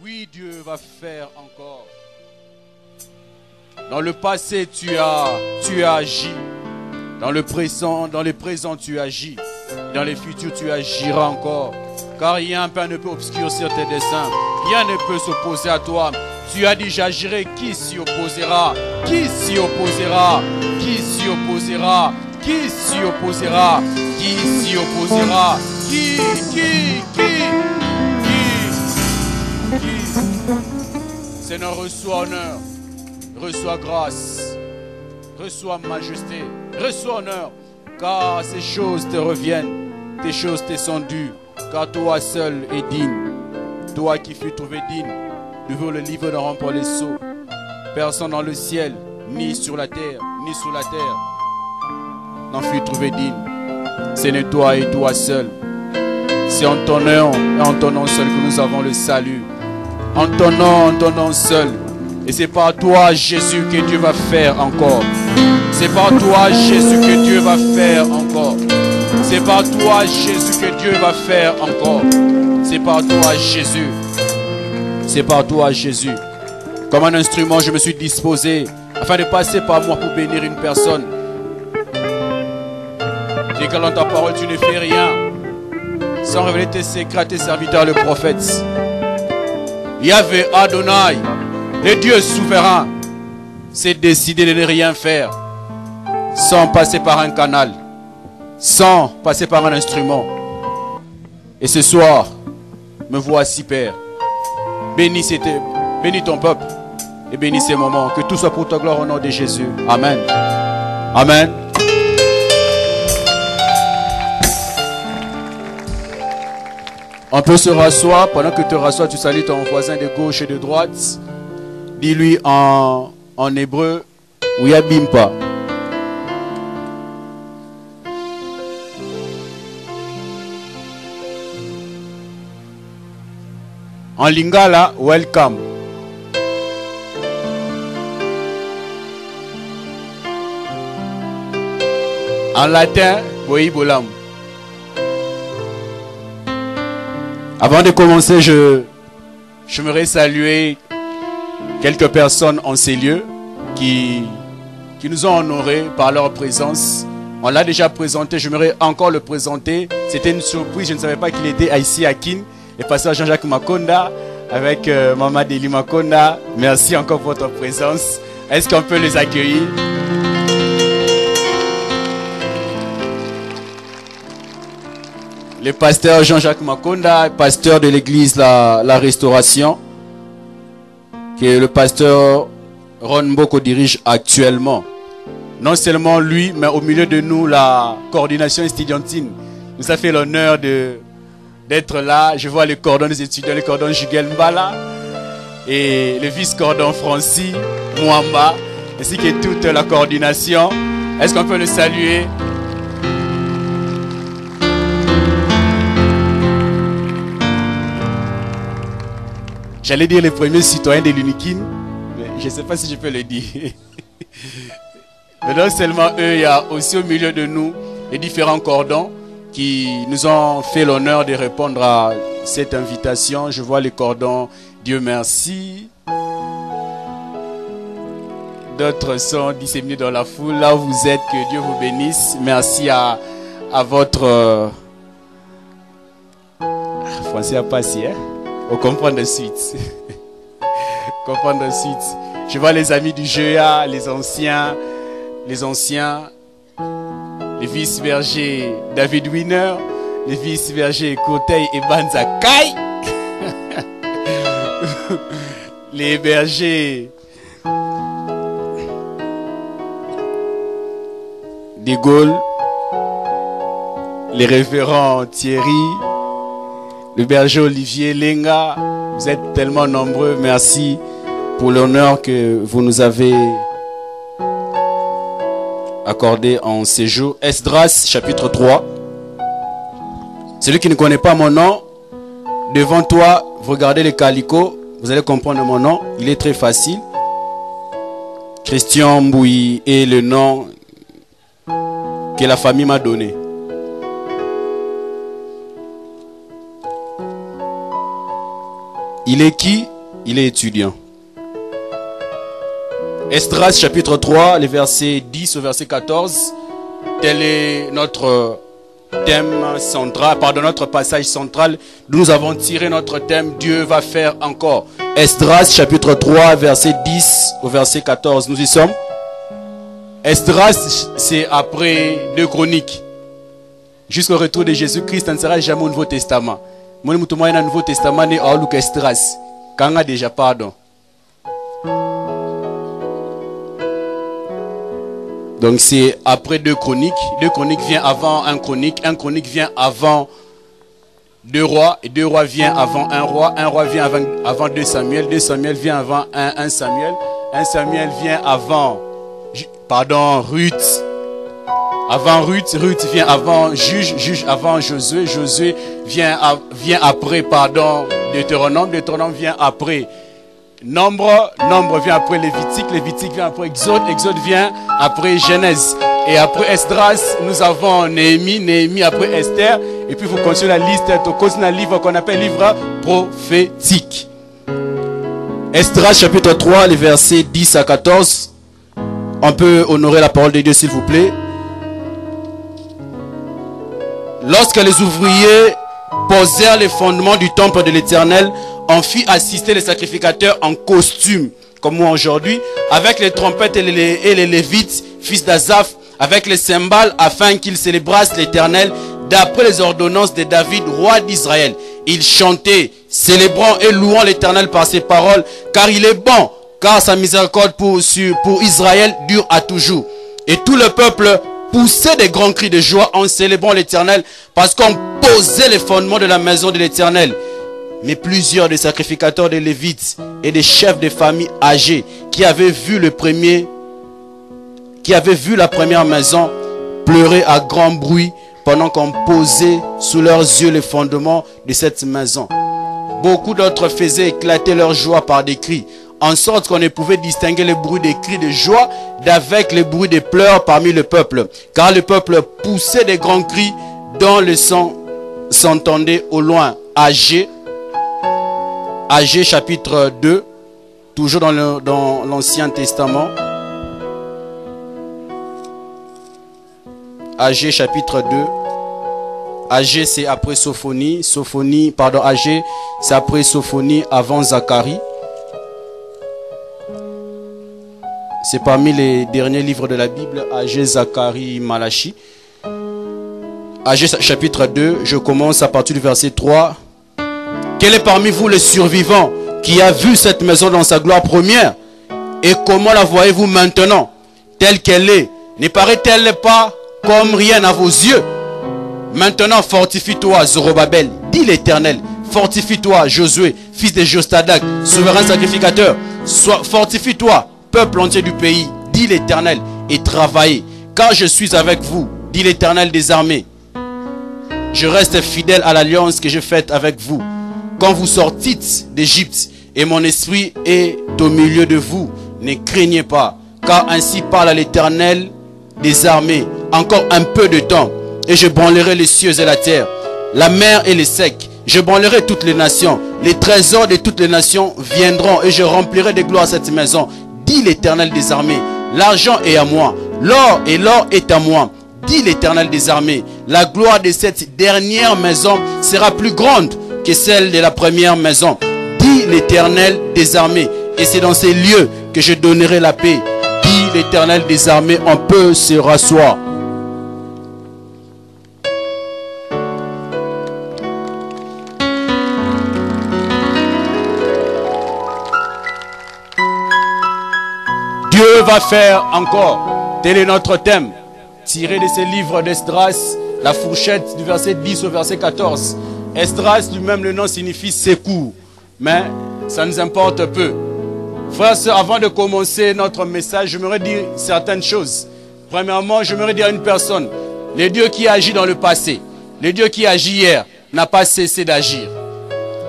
Oui, Dieu va faire encore. Dans le passé, tu as agi. Dans le présent, tu agis. Dans le futur, tu agiras encore. Car rien ne peut obscurcir tes desseins. Rien ne peut s'opposer à toi. Tu as dit, j'agirai. Qui s'y opposera? Qui s'y opposera? Qui s'y opposera? Qui s'y opposera? Qui s'y opposera? Qui? Seigneur, reçois honneur, reçois grâce, reçois majesté, reçois honneur, car ces choses te reviennent, tes choses te sont dues, car toi seul es digne, toi qui fus trouvé digne, d'ouvrir le livre de remplir les sceaux. Personne dans le ciel, ni sur la terre, ni sous la terre, n'en fut trouvé digne. Ce n'est toi et toi seul. C'est en ton nom et en ton nom seul que nous avons le salut. En ton nom seul. Et c'est par toi, Jésus, que Dieu va faire encore. C'est par toi, Jésus, que Dieu va faire encore. C'est par toi, Jésus, que Dieu va faire encore. C'est par toi, Jésus. C'est par toi, Jésus. Comme un instrument, je me suis disposé afin de passer par moi pour bénir une personne. Et que dans ta parole, tu ne fais rien sans révéler tes secrets à tes serviteurs, le prophète. Yahvé Adonai, le Dieu souverain, s'est décidé de ne rien faire sans passer par un canal, sans passer par un instrument. Et ce soir, me voici, Père. Bénis ton peuple et bénis ces moments. Que tout soit pour ta gloire au nom de Jésus. Amen. Amen. On peut se rasseoir. Pendant que tu te rassois, tu salues ton voisin de gauche et de droite. Dis-lui en hébreu, Uyabimpa. En lingala, welcome. En latin, boibolam. Avant de commencer, j'aimerais saluer quelques personnes en ces lieux qui nous ont honorés par leur présence. On l'a déjà présenté, j'aimerais encore le présenter. C'était une surprise, je ne savais pas qu'il était ici à Kin. Le pasteur Jean-Jacques Makonda avec Maman Deli Makonda. Merci encore pour votre présence. Est-ce qu'on peut les accueillir? Le pasteur Jean-Jacques Makonda, pasteur de l'église la Restauration, que le pasteur Ron Mboko dirige actuellement. Non seulement lui, mais au milieu de nous, la coordination estudiantine nous a fait l'honneur d'être là. Je vois le cordon des étudiants, le cordon Jugel Mbala et le vice-cordon Francis Mwamba, ainsi que toute la coordination. Est-ce qu'on peut le saluer? J'allais dire les premiers citoyens de l'Unikin, mais je ne sais pas si je peux le dire. Mais non seulement eux, il y a aussi au milieu de nous les différents cordons qui nous ont fait l'honneur de répondre à cette invitation. Je vois les cordons Dieu merci. D'autres sont disséminés dans la foule. Là où vous êtes, que Dieu vous bénisse. Merci à votre... Français a passé, hein? On comprend de suite. Comprendre de suite. Je vois les amis du GEA, les anciens, les vice-bergers David Wiener, les vice-bergers Kotei et Banzakai, les bergers de Gaulle, les révérends Thierry, le berger Olivier Lenga. Vous êtes tellement nombreux. Merci pour l'honneur que vous nous avez accordé en ces jours. Esdras chapitre 3. Celui qui ne connaît pas mon nom, devant toi, vous regardez le calico, vous allez comprendre mon nom. Il est très facile. Christian Mbouyi est le nom que la famille m'a donné. Il est qui? Il est étudiant. Esdras chapitre 3, les versets 10 au verset 14. Tel est notre thème central, pardon, notre passage central. Nous avons tiré notre thème, Dieu va faire encore. Esdras chapitre 3, verset 10 au verset 14. Nous y sommes. Esdras, c'est après 2 Chroniques. Jusqu'au retour de Jésus-Christ, ça ne sera jamais au Nouveau Testament. Moi, je suis dans le Nouveau Testament, je suis Esdras. Quand on a déjà pardon. Donc c'est après 2 Chroniques. 2 Chroniques vient avant 1 Chronique. 1 Chronique vient avant 2 Rois. Et 2 Rois vient avant 1 Roi. 1 Roi vient avant 2 Samuel. 2 Samuel vient avant 1 Samuel. 1 Samuel vient avant, Ruth. Avant Ruth. Ruth vient avant Juge. Juge avant Josué. Josué vient après, Deutéronome. Deutéronome vient après Nombre vient après Lévitique. Lévitique vient après Exode. Exode vient après Genèse. Et après Esdras, nous avons Néhémie. Néhémie après Esther. Et puis vous continuez la liste. C'est un livre qu'on appelle livre prophétique. Esdras chapitre 3, les versets 10 à 14. On peut honorer la parole de Dieu s'il vous plaît. Lorsque les ouvriers posèrent les fondements du temple de l'Éternel, on fit assister les sacrificateurs en costume, comme moi aujourd'hui, avec les trompettes et les lévites, fils d'Azaph, avec les cymbales, afin qu'ils célébrassent l'Éternel, d'après les ordonnances de David, roi d'Israël. Ils chantaient, célébrant et louant l'Éternel par ses paroles, car il est bon, car sa miséricorde pour Israël dure à toujours. Et tout le peuple poussait des grands cris de joie en célébrant l'Éternel, parce qu'on posait les fondements de la maison de l'Éternel. Mais plusieurs des sacrificateurs des Lévites et des chefs de famille âgés qui avaient vu la première maison pleuraient à grand bruit pendant qu'on posait sous leurs yeux les fondements de cette maison. Beaucoup d'autres faisaient éclater leur joie par des cris, en sorte qu'on ne pouvait distinguer le bruit des cris de joie d'avec le bruit des pleurs parmi le peuple, car le peuple poussait des grands cris dont le son s'entendait au loin. Agé chapitre 2, toujours dans l'Ancien Testament. Agé chapitre 2. Agé c'est après Sophonie. Agé c'est après Sophonie avant Zacharie. C'est parmi les derniers livres de la Bible. Agé, Zacharie, Malachi. Agé chapitre 2, je commence à partir du verset 3. Quel est parmi vous le survivant qui a vu cette maison dans sa gloire première? Et comment la voyez-vous maintenant, telle qu'elle est? Ne paraît-elle pas comme rien à vos yeux? Maintenant fortifie-toi, Zorobabel, dit l'Éternel. Fortifie-toi, Josué, fils de Jostadak, souverain sacrificateur. Fortifie-toi, peuple entier du pays, dit l'Éternel, et travaillez, car je suis avec vous, dit l'Éternel des armées. Je reste fidèle à l'alliance que j'ai faite avec vous. Quand vous sortîtes d'Égypte, et mon esprit est au milieu de vous, ne craignez pas, car ainsi parle l'Éternel des armées. Encore un peu de temps, et je branlerai les cieux et la terre, la mer et les secs. Je branlerai toutes les nations. Les trésors de toutes les nations viendront, et je remplirai de gloire cette maison, dit l'Éternel des armées. L'argent est à moi, l'or est à moi, dit l'Éternel des armées. La gloire de cette dernière maison sera plus grande que celle de la première maison, dit l'Éternel des armées. Et c'est dans ces lieux que je donnerai la paix, dit l'Éternel des armées. On peut se rasseoir. Dieu va faire encore. Tel est notre thème, tiré de ces livres d'Esdras, la fourchette du verset 10 au verset 14. Esdras lui-même, le nom signifie secours, mais ça nous importe peu. Frères et sœurs, avant de commencer notre message, j'aimerais dire certaines choses. Premièrement, j'aimerais dire à une personne, le Dieu qui agit dans le passé, le Dieu qui agit hier, n'a pas cessé d'agir.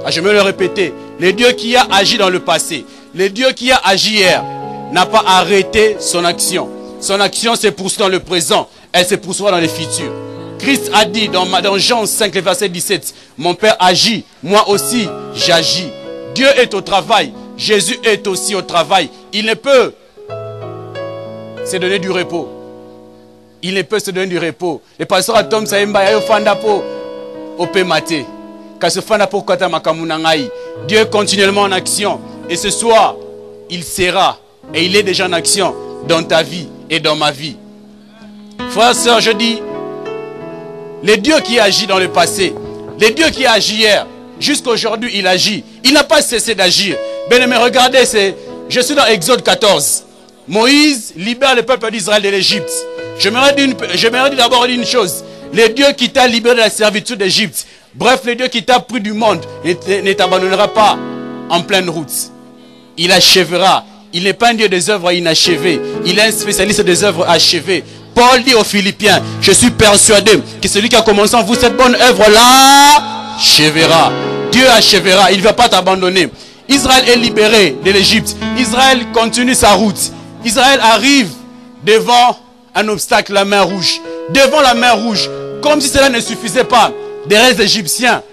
Je vais le répéter, le Dieu qui a agi dans le passé, le Dieu qui a agi hier, n'a pas arrêté son action. Son action se poursuit dans le présent, elle se poursuit dans le futur. Christ a dit dans Jean 5, verset 17, mon Père agit, moi aussi j'agis. Dieu est au travail, Jésus est aussi au travail. Il ne peut se donner du repos. Il ne peut se donner du repos. Le pasteur Atom Saïmba yo fanda po opemate. Kaso fanda po kata makamunangai. Dieu est continuellement en action. Et ce soir, il sera et il est déjà en action dans ta vie et dans ma vie. Frères et sœurs, je dis, le Dieu qui agit dans le passé, le Dieu qui a agi hier, jusqu'à aujourd'hui, il agit. Il n'a pas cessé d'agir. Bien-aimés, regardez, je suis dans Exode 14. Moïse libère le peuple d'Israël de l'Égypte. J'aimerais dire d'abord une chose. Le Dieu qui t'a libéré de la servitude d'Égypte, bref, le Dieu qui t'a pris du monde, ne t'abandonnera pas en pleine route. Il achèvera. Il n'est pas un Dieu des œuvres inachevées. Il est un spécialiste des œuvres achevées. Paul dit aux Philippiens, je suis persuadé que celui qui a commencé en vous cette bonne œuvre-là, achèvera. Dieu achèvera. Il ne va pas t'abandonner. Israël est libéré de l'Égypte. Israël continue sa route. Israël arrive devant un obstacle, la mer Rouge. Devant la mer Rouge. Comme si cela ne suffisait pas. Des restes égyptiens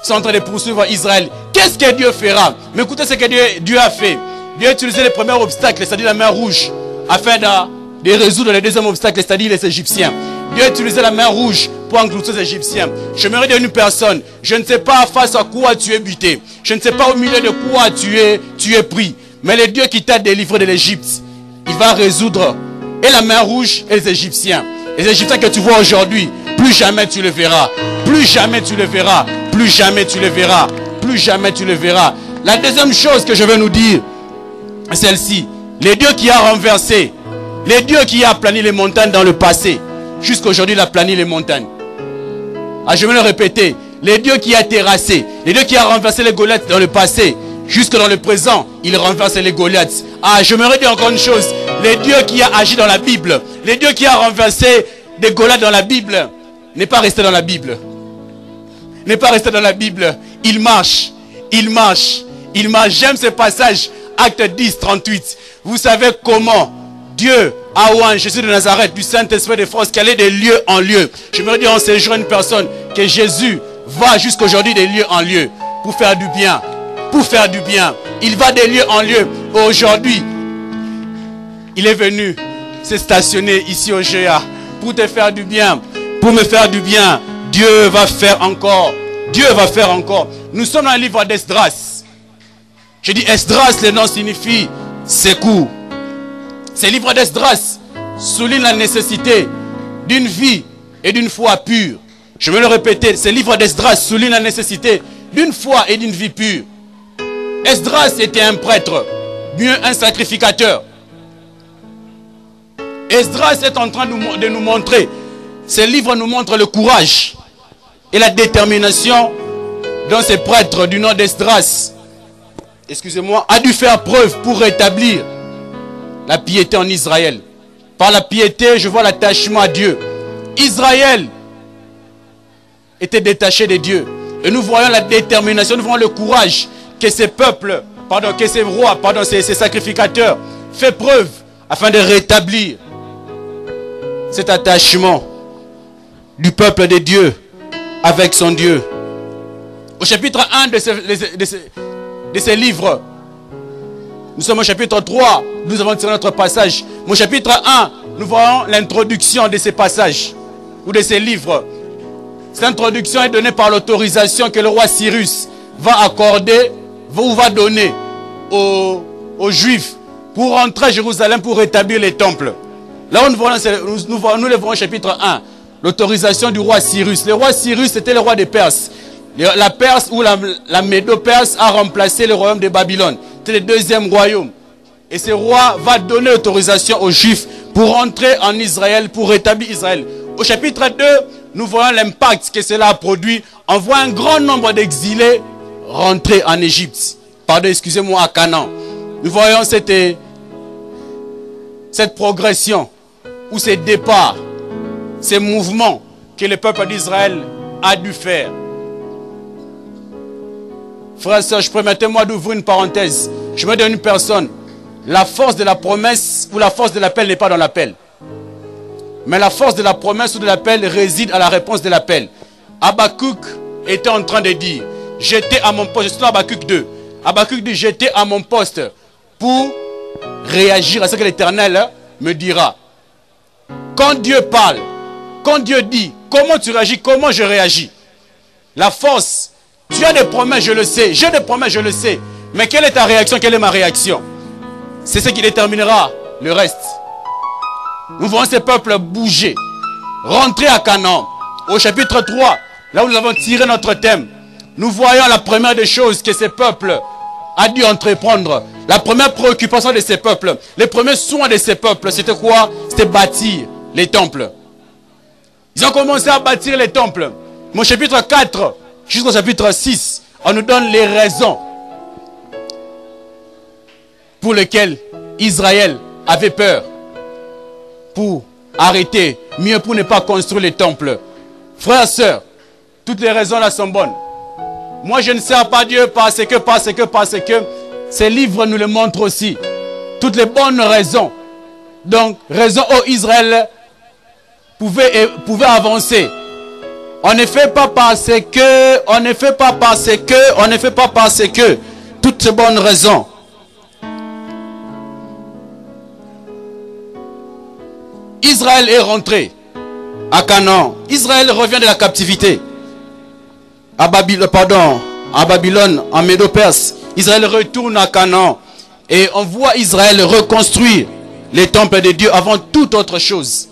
sont en train de poursuivre Israël. Qu'est-ce que Dieu fera? Mais écoutez ce que Dieu a fait. Dieu a utilisé le premier obstacle, c'est-à-dire la mer Rouge, afin de résoudre le deuxième obstacle, c'est-à-dire les Égyptiens. Dieu a utilisé la mer Rouge pour engloutir les Égyptiens. Je me dis à une personne, je ne sais pas face à quoi tu es buté. Je ne sais pas au milieu de quoi tu es pris. Mais le Dieu qui t'a délivré de l'Égypte, il va résoudre et la mer Rouge et les Égyptiens. Les Égyptiens que tu vois aujourd'hui, plus jamais tu le verras. Plus jamais tu le verras. Plus jamais tu le verras. Plus jamais tu le verras. La deuxième chose que je vais nous dire, celle-ci. Le Dieu qui a renversé, le Dieu qui a aplani les montagnes dans le passé, jusqu'à aujourd'hui il a aplani les montagnes. Ah, je vais le répéter. Le Dieu qui a terrassé, le Dieu qui a renversé les Goliaths dans le passé, jusque dans le présent, il renverse les Goliaths. Ah, je me dire encore une chose. Le Dieu qui a agi dans la Bible, le Dieu qui a renversé des Goliaths dans la Bible, n'est pas resté dans la Bible. N'est pas resté dans la Bible. Il marche. Il marche. Il marche. J'aime ce passage. Acte 10, 38. Vous savez comment Dieu a oint Jésus de Nazareth du Saint-Esprit de force, qu'elle est de lieu en lieu. Je me dis en séjour une personne que Jésus va jusqu'aujourd'hui de lieu en lieu pour faire du bien. Pour faire du bien. Il va de lieu en lieu. Aujourd'hui, il est venu se stationner ici au GA pour te faire du bien. Pour me faire du bien. Dieu va faire encore. Dieu va faire encore. Nous sommes dans le livre d'Esdras. Je dis Esdras, le nom signifie secours. Ce livre d'Esdras souligne la nécessité d'une vie et d'une foi pure. Je vais le répéter, ce livre d'Esdras souligne la nécessité d'une foi et d'une vie pure. Esdras était un prêtre, mieux un sacrificateur. Esdras est en train de nous montrer, ce livre nous montre le courage et la détermination dont ce prêtre du nom d'Esdras, excusez-moi, a dû faire preuve pour rétablir la piété en Israël. Par la piété, je vois l'attachement à Dieu. Israël était détaché de Dieu. Et nous voyons la détermination, nous voyons le courage que ces peuples, pardon, que ces rois, pardon, ces sacrificateurs fait preuve afin de rétablir cet attachement du peuple de Dieu avec son Dieu. Au chapitre 1 de ces livres, nous sommes au chapitre 3, nous avons tiré notre passage. Au chapitre 1, nous voyons l'introduction de ces passages ou de ces livres. Cette introduction est donnée par l'autorisation que le roi Cyrus va accorder ou va donner aux Juifs pour rentrer à Jérusalem pour rétablir les temples. Là où nous le voyons au chapitre 1, l'autorisation du roi Cyrus. Le roi Cyrus était le roi des Perses. La Perse ou la Médo-Perse a remplacé le royaume de Babylone. C'était le deuxième royaume. Et ce roi va donner l'autorisation aux Juifs pour rentrer en Israël, pour rétablir Israël. Au chapitre 2, nous voyons l'impact que cela a produit. On voit un grand nombre d'exilés rentrer en Égypte. Pardon, excusez-moi, à Canaan. Nous voyons cette progression, ou ces départs, ces mouvements que le peuple d'Israël a dû faire. Frère et sœur, permettez-moi d'ouvrir une parenthèse. Je me dis à une personne, la force de la promesse ou la force de l'appel n'est pas dans l'appel. Mais la force de la promesse ou de l'appel réside à la réponse de l'appel. Habakkuk était en train de dire, j'étais à mon poste, je suis dans Habakkuk 2. Habakkuk dit, j'étais à mon poste pour réagir à ce que l'Éternel me dira. Quand Dieu parle, quand Dieu dit, comment tu réagis, comment je réagis? La force, tu as des promesses, je le sais, j'ai des promesses, je le sais. Mais quelle est ta réaction, quelle est ma réaction? C'est ce qui déterminera le reste. Nous voyons ces peuples bouger, rentrer à Canaan. Au chapitre 3, là où nous avons tiré notre thème, nous voyons la première des choses que ces peuples a dû entreprendre. La première préoccupation de ces peuples, les premiers soins de ces peuples, c'était quoi? C'était bâtir les temples. Ils ont commencé à bâtir les temples. Mon chapitre 4 jusqu'au chapitre 6, on nous donne les raisons pour lesquelles Israël avait peur. Pour arrêter, mieux pour ne pas construire les temples. Frères et sœurs, toutes les raisons là sont bonnes. Moi je ne sers pas Dieu parce que ces livres nous le montrent aussi. Toutes les bonnes raisons. Donc, raison où Israël pouvait avancer. On ne fait pas parce que, toutes ces bonnes raisons. Israël est rentré à Canaan. Israël revient de la captivité. À Babylone, en Médo-Perse. Israël retourne à Canaan. Et on voit Israël reconstruire les temples de Dieu avant toute autre chose.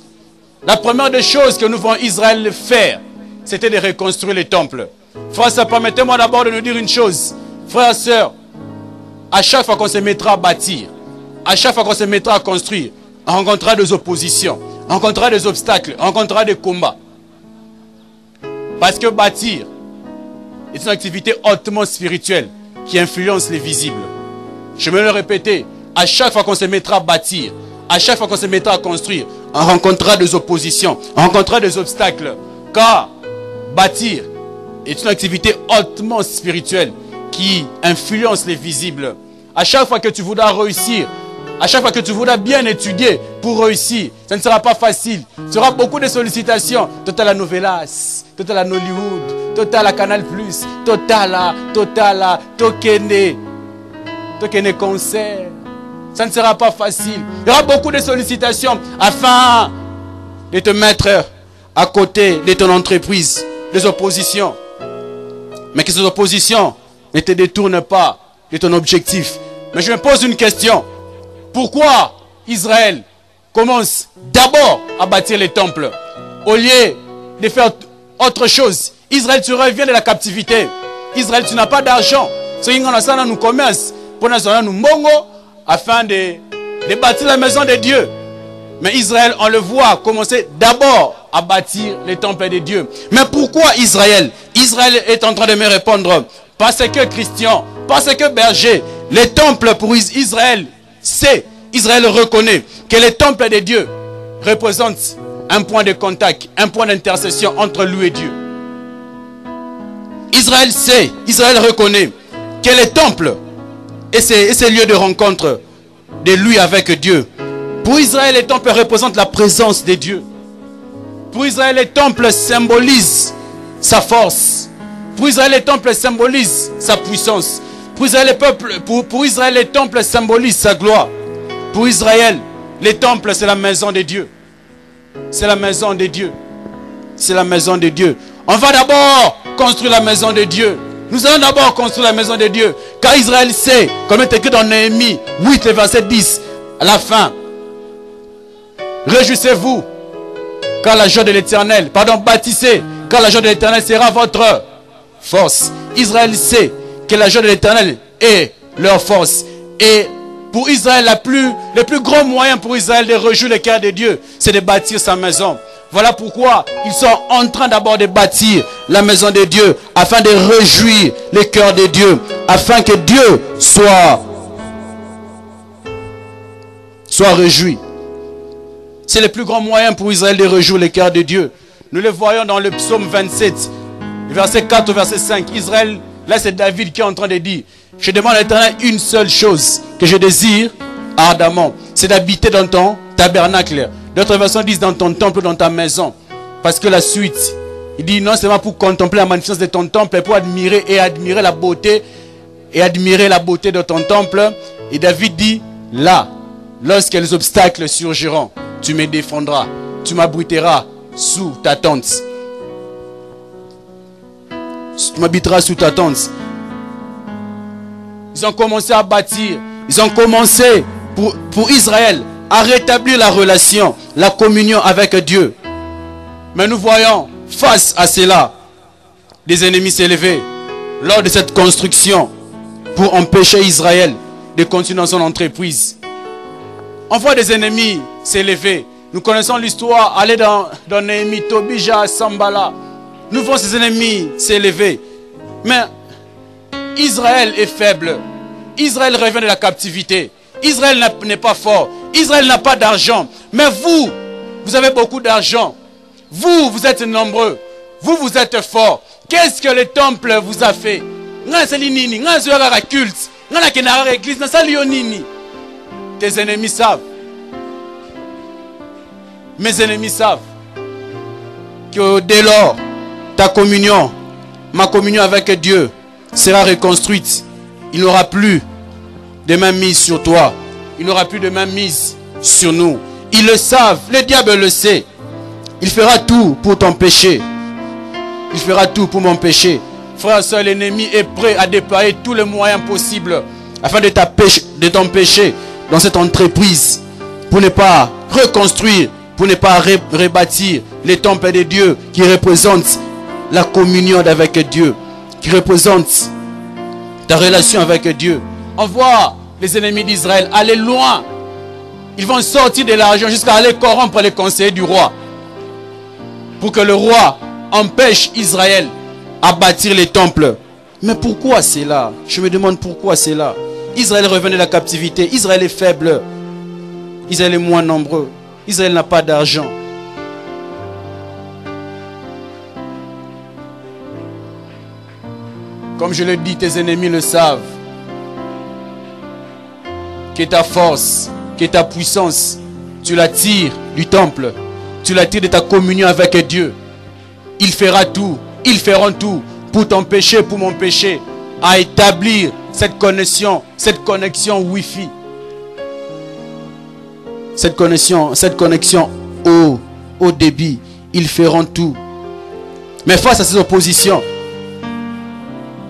La première des choses que nous voyons Israël faire, c'était de reconstruire les temples. Frères et sœurs, permettez-moi d'abord de nous dire une chose. Frères et sœurs, à chaque fois qu'on se mettra à bâtir, à chaque fois qu'on se mettra à construire, on rencontrera des oppositions, on rencontrera des obstacles, on rencontrera des combats. Parce que bâtir est une activité hautement spirituelle qui influence les visibles. Je vais le répéter, à chaque fois qu'on se mettra à bâtir, à chaque fois qu'on se mettra à construire, on rencontrera des oppositions, on rencontrera des obstacles. Car bâtir est une activité hautement spirituelle qui influence les visibles. À chaque fois que tu voudras réussir, à chaque fois que tu voudras bien étudier pour réussir, ça ne sera pas facile. Il y aura beaucoup de sollicitations. Total à Novelas, Total à Nollywood, Total à Canal+, Total à Tokene Concert. Ça ne sera pas facile. Il y aura beaucoup de sollicitations afin de te mettre à côté de ton entreprise, des oppositions. Mais que ces oppositions ne te détournent pas de ton objectif. Mais je me pose une question. Pourquoi Israël commence d'abord à bâtir les temples au lieu de faire autre chose? Israël, tu reviens de la captivité. Israël, tu n'as pas d'argent. Ce qui nous commerce pour nous mongo afin de bâtir la maison de Dieu. Mais Israël, on le voit commencer d'abord à bâtir les temples de Dieu. Mais pourquoi Israël? Israël est en train de me répondre. Parce que Christian, parce que berger, les temples pour Israël, Israël reconnaît que les temples de Dieu représentent un point de contact, un point d'intercession entre lui et Dieu. Israël sait, Israël reconnaît que les temples et ces lieux de rencontre de lui avec Dieu. Pour Israël, les temples représentent la présence de Dieu. Pour Israël, les temples symbolisent sa force. Pour Israël, les temples symbolisent sa puissance. Pour Israël, les temples symbolisent sa gloire. Pour Israël, les temples, c'est la maison de Dieu. C'est la maison de Dieu. C'est la maison de Dieu. On va d'abord construire la maison de Dieu. Nous allons d'abord construire la maison de Dieu. Car Israël sait, comme est écrit dans Néhémie 8, verset 10, à la fin. Réjouissez-vous, car la joie de l'Éternel, bâtissez, car la joie de l'Éternel sera votre force. Israël sait que la joie de l'Éternel est leur force. Et pour Israël, le plus grand moyen pour Israël de réjouir le cœur de Dieu, c'est de bâtir sa maison. Voilà pourquoi ils sont en train d'abord de bâtir la maison de Dieu, afin de réjouir le cœur de Dieu, afin que Dieu soit réjoui. C'est le plus grand moyen pour Israël de réjouir le cœur de Dieu. Nous le voyons dans le psaume 27, verset 4 au verset 5. Israël, là c'est David qui est en train de dire: je demande à l'Éternel une seule chose que je désire ardemment, c'est d'habiter dans ton tabernacle. D'autres versions disent dans ton temple, dans ta maison. Parce que la suite, il dit non seulement pour contempler la magnificence de ton temple, pour admirer la beauté et admirer la beauté de ton temple. Et David dit, là, lorsque les obstacles surgiront, tu me défendras, tu m'abriteras sous ta tente. Tu m'habiteras sous ta tente. Ils ont commencé à bâtir, ils ont commencé pour Israël à rétablir la relation, la communion avec Dieu. Mais nous voyons, face à cela, des ennemis s'élever lors de cette construction pour empêcher Israël de continuer dans son entreprise. On voit des ennemis s'élever. Nous connaissons l'histoire, aller dans Néhémie, Tobija, Sambala. Nous voyons ces ennemis s'élever. Mais Israël est faible. Israël revient de la captivité. Israël n'est pas fort. Israël n'a pas d'argent. Mais vous, vous avez beaucoup d'argent. Vous, vous êtes nombreux. Vous, vous êtes forts. Qu'est-ce que le temple vous a fait? Tes ennemis savent. Mes ennemis savent que dès lors, ta communion, ma communion avec Dieu sera reconstruite. Il n'y aura plus de main mise sur toi. Il n'y aura plus de main mise sur nous. Ils le savent, le diable le sait. Il fera tout pour t'empêcher. Il fera tout pour m'empêcher. Frère et soeur, l'ennemi est prêt à déployer tous les moyens possibles afin de t'empêcher dans cette entreprise pour ne pas reconstruire, pour ne pas rebâtir les temples de Dieu qui représentent la communion avec Dieu, qui représentent ta relation avec Dieu. On voit les ennemis d'Israël aller loin. Ils vont sortir de l'argent jusqu'à aller corrompre les conseillers du roi pour que le roi empêche Israël à bâtir les temples. Mais pourquoi c'est là? Je me demande pourquoi c'est là. Israël revient de la captivité. Israël est faible. Israël est moins nombreux. Israël n'a pas d'argent. Comme je le dis, tes ennemis le savent. Que ta force, que ta puissance, tu la tires du temple. Tu la tires de ta communion avec Dieu. Il fera tout. Ils feront tout pour t'empêcher, pour m'empêcher à établir cette connexion Wi-Fi. Cette connexion au débit. Ils feront tout. Mais face à ces oppositions,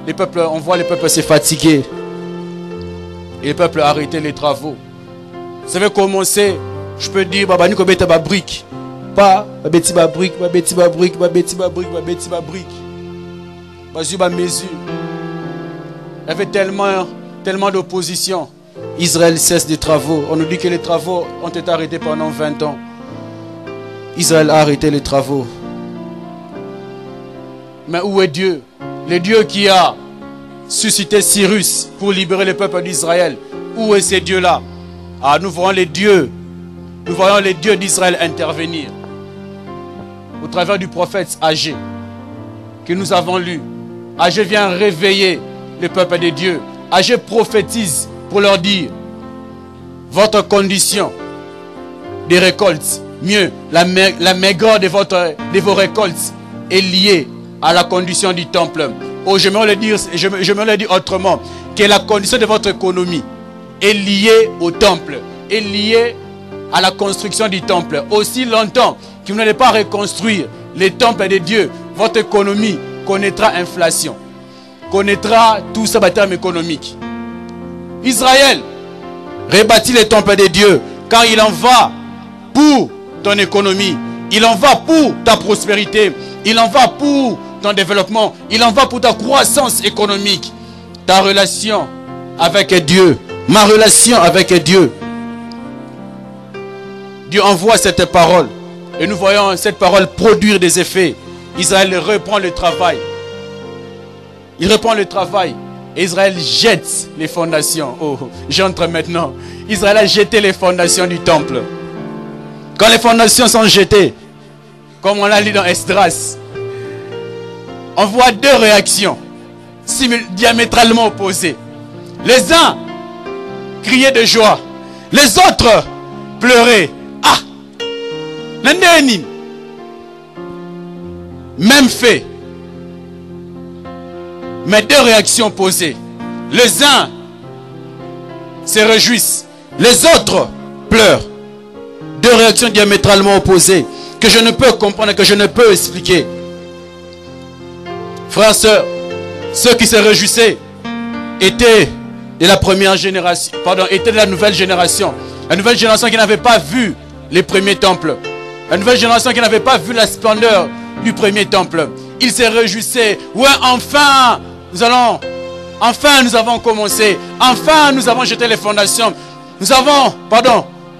les peuples, on voit les peuples se fatiguer. Et les peuples arrêter les travaux. Ça va commencer, je peux dire, baba nous beta ba brique. Pas beti ba brique, beti ba brique, beti ba brique, beti ba brique. Bazu ba mesure. Il y avait tellement d'opposition. Israël cesse des travaux. On nous dit que les travaux ont été arrêtés pendant 20 ans. Israël a arrêté les travaux. Mais où est Dieu? Le Dieu qui a suscité Cyrus pour libérer le peuple d'Israël. Où est ce Dieu-là? Ah, nous voyons les dieux d'Israël intervenir. Au travers du prophète Agé, que nous avons lu. Agé vient réveiller le peuple de Dieu. Agé prophétise pour leur dire, votre condition de récolte, mieux, la maigreur de vos récoltes est liée à la condition du temple. Oh, je me le dis autrement, que la condition de votre économie est liée au temple, est liée à la construction du temple. Aussi longtemps que vous n'allez pas reconstruire les temples de Dieu, votre économie connaîtra inflation, connaîtra tout ça, terme économique. Israël rebâtit les temples de Dieu car il en va pour ton économie, il en va pour ta prospérité, il en va pour ton développement, il en va pour ta croissance économique. Ta relation avec Dieu, ma relation avec Dieu. Dieu envoie cette parole et nous voyons cette parole produire des effets. Israël reprend le travail. Il reprend le travail. Et Israël jette les fondations. Oh, j'entre maintenant. Israël a jeté les fondations du temple. Quand les fondations sont jetées, comme on l'a lu dans Esdras, on voit deux réactions diamétralement opposées. Les uns criaient de joie, les autres pleuraient. Ah! Même fait. Mais deux réactions posées. Les uns se réjouissent, les autres pleurent. Deux réactions diamétralement opposées que je ne peux comprendre, que je ne peux expliquer. Frères, sœurs, ceux qui se réjouissaient étaient de la première génération, étaient de la nouvelle génération. La nouvelle génération qui n'avait pas vu les premiers temples. La nouvelle génération qui n'avait pas vu la splendeur du premier temple. Ils se réjouissaient. Ouais, enfin, nous avons commencé. Enfin, nous avons jeté les fondations.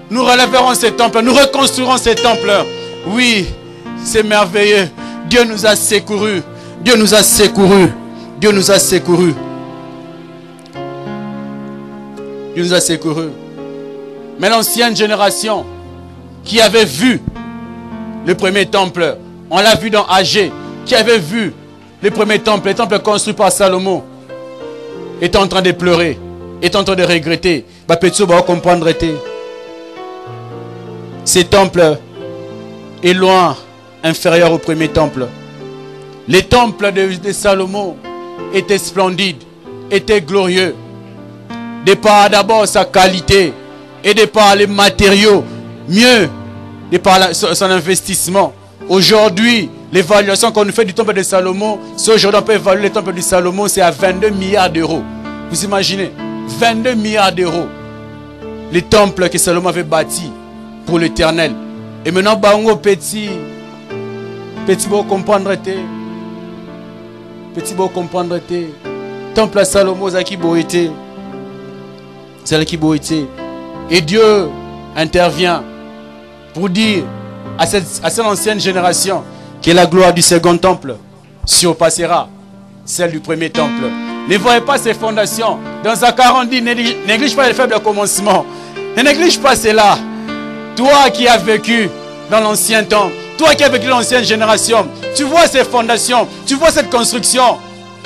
Nous relèverons ces temples. Nous reconstruirons ces temples. Oui, c'est merveilleux. Dieu nous a secourus. Dieu nous a secourus. Dieu nous a secourus. Dieu nous a secourus. Mais l'ancienne génération qui avait vu le premier temple, on l'a vu dans Agé, qui avait vu le premier temple, les temples construits par Salomon, était en train de pleurer, était en train de regretter. Comprendre. Ces temples est loin inférieur au premier temple. Les temples de Salomon étaient splendides, étaient glorieux. De par d'abord sa qualité et de par les matériaux, mieux de par son investissement. Aujourd'hui, l'évaluation qu'on nous fait du temple de Salomon, si aujourd'hui on peut évaluer le temple de Salomon, c'est à 22 milliards d'euros. Vous imaginez? 22 milliards d'euros. Les temples que Salomon avait bâtis pour l'Éternel. Et maintenant, bango petit beau comprendre temple à Salomon, c'est qui beau été. C'est qui beau été. Et Dieu intervient pour dire à cette ancienne génération que la gloire du second temple surpassera celle du premier temple. Ne voyez pas ces fondations. Dans Zacharie, on dit, néglige pas les faibles commencements. Ne néglige pas cela. Toi qui as vécu dans l'ancien temps, toi qui as vécu dans l'ancienne génération, tu vois ces fondations, tu vois cette construction.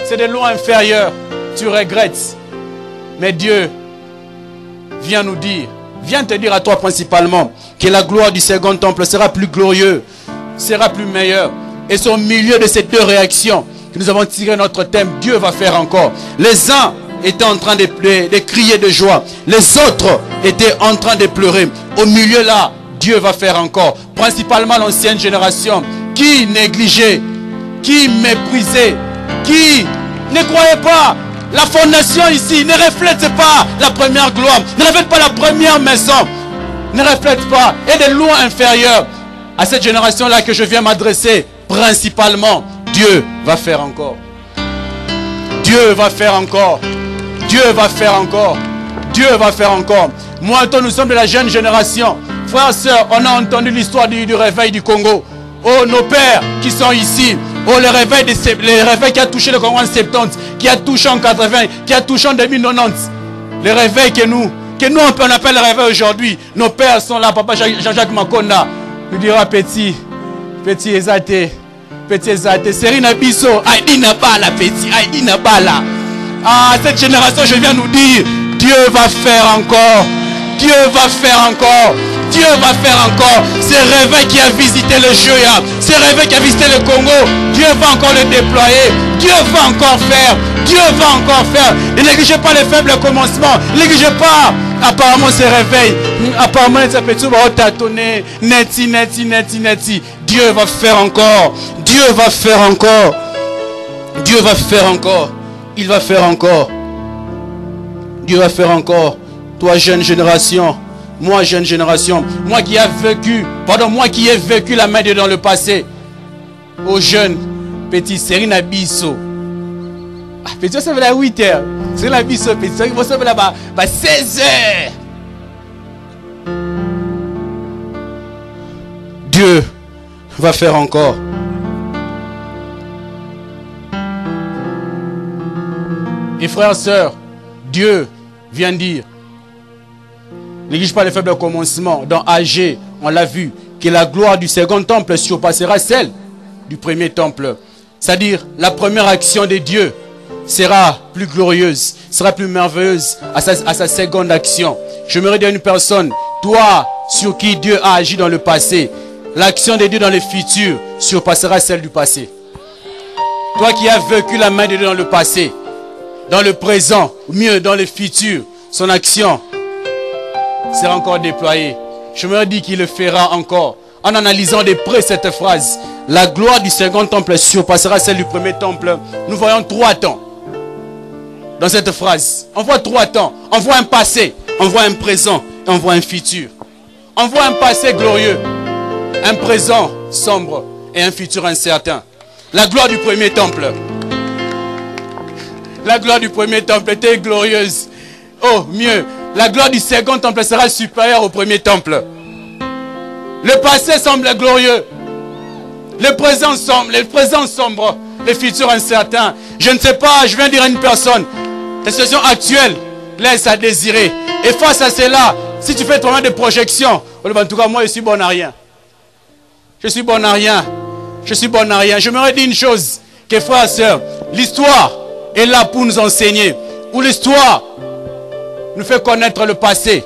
C'est de loin inférieur. Tu regrettes. Mais Dieu vient nous dire, vient te dire à toi principalement, que la gloire du second temple sera plus glorieuse, sera plus meilleure. Et c'est au milieu de ces deux réactions que nous avons tiré notre thème. Dieu va faire encore. Les uns étaient en train de crier de joie. Les autres étaient en train de pleurer. Au milieu là, Dieu va faire encore. Principalement l'ancienne génération qui négligeait, qui méprisait, qui ne croyait pas. La fondation ici ne reflète pas la première gloire. Ne reflète pas la première maison. Ne reflète pas. Et de loin inférieur à cette génération-là que je viens m'adresser. Principalement, Dieu va faire encore. Dieu va faire encore. Dieu va faire encore. Dieu va faire encore. Moi, toi, nous sommes de la jeune génération. Frères, sœurs, on a entendu l'histoire du réveil du Congo. Oh, nos pères qui sont ici. Oh, le réveil qui a touché le Congo en 70, qui a touché en 80, qui a touché en 2090. Le réveil que nous on appelle le réveil aujourd'hui. Nos pères sont là. Papa Jean-Jacques Makonda nous dira petit Ezate. Serina Bisso, Aïdina Bala, petit, Aïdina Bala. Ah, cette génération, je viens nous dire, Dieu va faire encore. Dieu va faire encore. Dieu va faire encore. Ce réveil qui a visité le Joya, ce réveil qui a visité le Congo, Dieu va encore le déployer. Dieu va encore faire. Dieu va encore faire. Ne négligez pas les faibles commencements. Ne négligez pas apparemment ce réveil. Apparemment, ça peut tout tâtonner. Neti. Dieu va faire encore. Dieu va faire encore. Dieu va faire encore. Il va faire encore. Dieu va faire encore. Toi, jeune génération. Moi, jeune génération. Moi qui ai vécu la main de Dieu dans le passé. Aux jeunes, petit Serina Bisso. Ah, petit, ça va à 8 h. Serina Bisso, petit, ça va là-bas 16 h. Dieu va faire encore. Et frères et sœurs, Dieu vient dire, néglige pas les faibles commencements. Dans Agé, on l'a vu, que la gloire du second temple surpassera celle du premier temple. C'est-à-dire, la première action de Dieu sera plus glorieuse, sera plus merveilleuse à sa seconde action. Je me dire à une personne, toi, sur qui Dieu a agi dans le passé, l'action de Dieu dans le futur surpassera celle du passé. Toi qui as vécu la main de Dieu dans le passé, dans le présent, mieux dans le futur, son action sera encore déployée. Je me dis qu'il le fera encore. En analysant de près cette phrase, la gloire du second temple surpassera celle du premier temple. Nous voyons 3 temps dans cette phrase. On voit 3 temps. On voit un passé, on voit un présent et on voit un futur. On voit un passé glorieux, un présent sombre et un futur incertain. La gloire du premier temple. La gloire du premier temple était glorieuse. Oh, mieux, la gloire du second temple sera supérieure au premier temple. Le passé semble glorieux. Le présent sombre. Le futur incertain. Je ne sais pas, je viens dire à une personne, la situation actuelle laisse à désirer. Et face à cela, si tu fais vraiment des projections, en tout cas, moi, je suis bon à rien. Je suis bon à rien. Je suis bon à rien. Je me redis une chose, que frères et sœurs, l'histoire est là pour nous enseigner. Ou l'histoire nous fait connaître le passé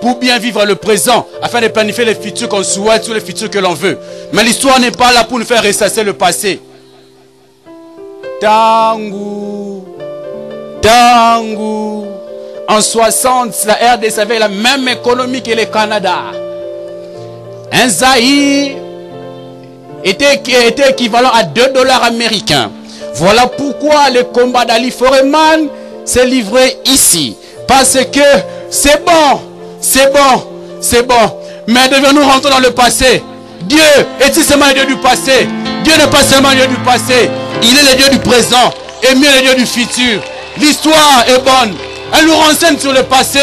pour bien vivre le présent, afin de planifier les futurs qu'on souhaite ou les futurs que l'on veut. Mais l'histoire n'est pas là pour nous faire ressasser le passé. Tangu, en 60, la RDC avait la même économie que le Canada. Un Zaïre était équivalent à 2 $ américains. Voilà pourquoi le combat d'Ali Foreman s'est livré ici. Parce que c'est bon, c'est bon, c'est bon. Mais devons-nous rentrer dans le passé? Dieu est-il seulement le Dieu du passé? Dieu n'est pas seulement le Dieu du passé. Il est le Dieu du présent et mieux le Dieu du futur. L'histoire est bonne. Elle nous renseigne sur le passé.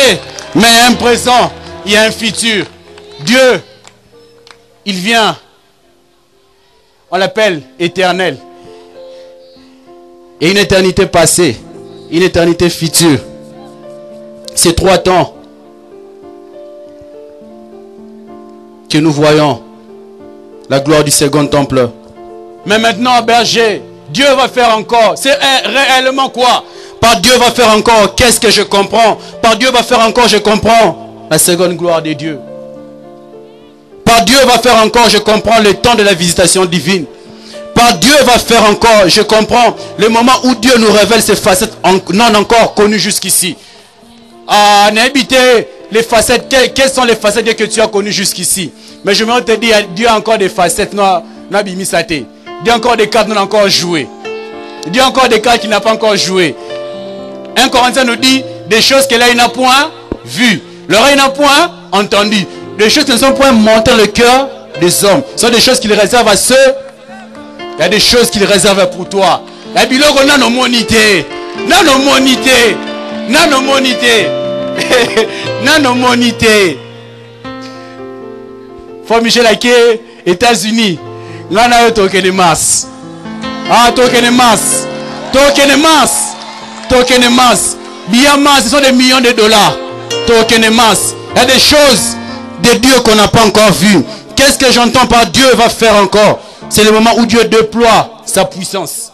Mais un présent, il y a un futur. Dieu, il vient. On l'appelle éternel. Et une éternité passée, une éternité future. Ces 3 temps que nous voyons la gloire du second temple. Mais maintenant, berger, Dieu va faire encore. C'est réellement quoi? Par Dieu va faire encore. Qu'est-ce que je comprends? Par Dieu va faire encore, je comprends la seconde gloire de Dieu. Par Dieu va faire encore, je comprends le temps de la visitation divine. Par Dieu va faire encore, je comprends le moment où Dieu nous révèle ses facettes non encore connues jusqu'ici. Ah, n'habitez les facettes. Quelles sont les facettes que tu as connues jusqu'ici? Mais je me te dire, Dieu a encore des facettes. Dieu a encore des cartes qu'on a encore jouées. Dieu a encore des cartes qu'il n'a pas encore jouées. 1 Corinthiens nous dit des choses que l'œil n'a point vues, l'oreille n'a point entendu, des choses qui ne sont point montées dans le cœur des hommes. Ce sont des choses qu'il réserve à ceux. Il y a des choses qu'il réserve pour toi. La bilogo n'a nos monités. N'a nos monités. N'a nos monités. N'a nos monités. Faut Michel Ake, États-Unis. Là, on a token de masse. Ah, token de masse. Token de masse. Token de masse. Bien masse, ce sont des millions de dollars. Token de masse. Il y a des choses de Dieu qu'on n'a pas encore vues. Qu'est-ce que j'entends par Dieu va faire encore? C'est le moment où Dieu déploie sa puissance.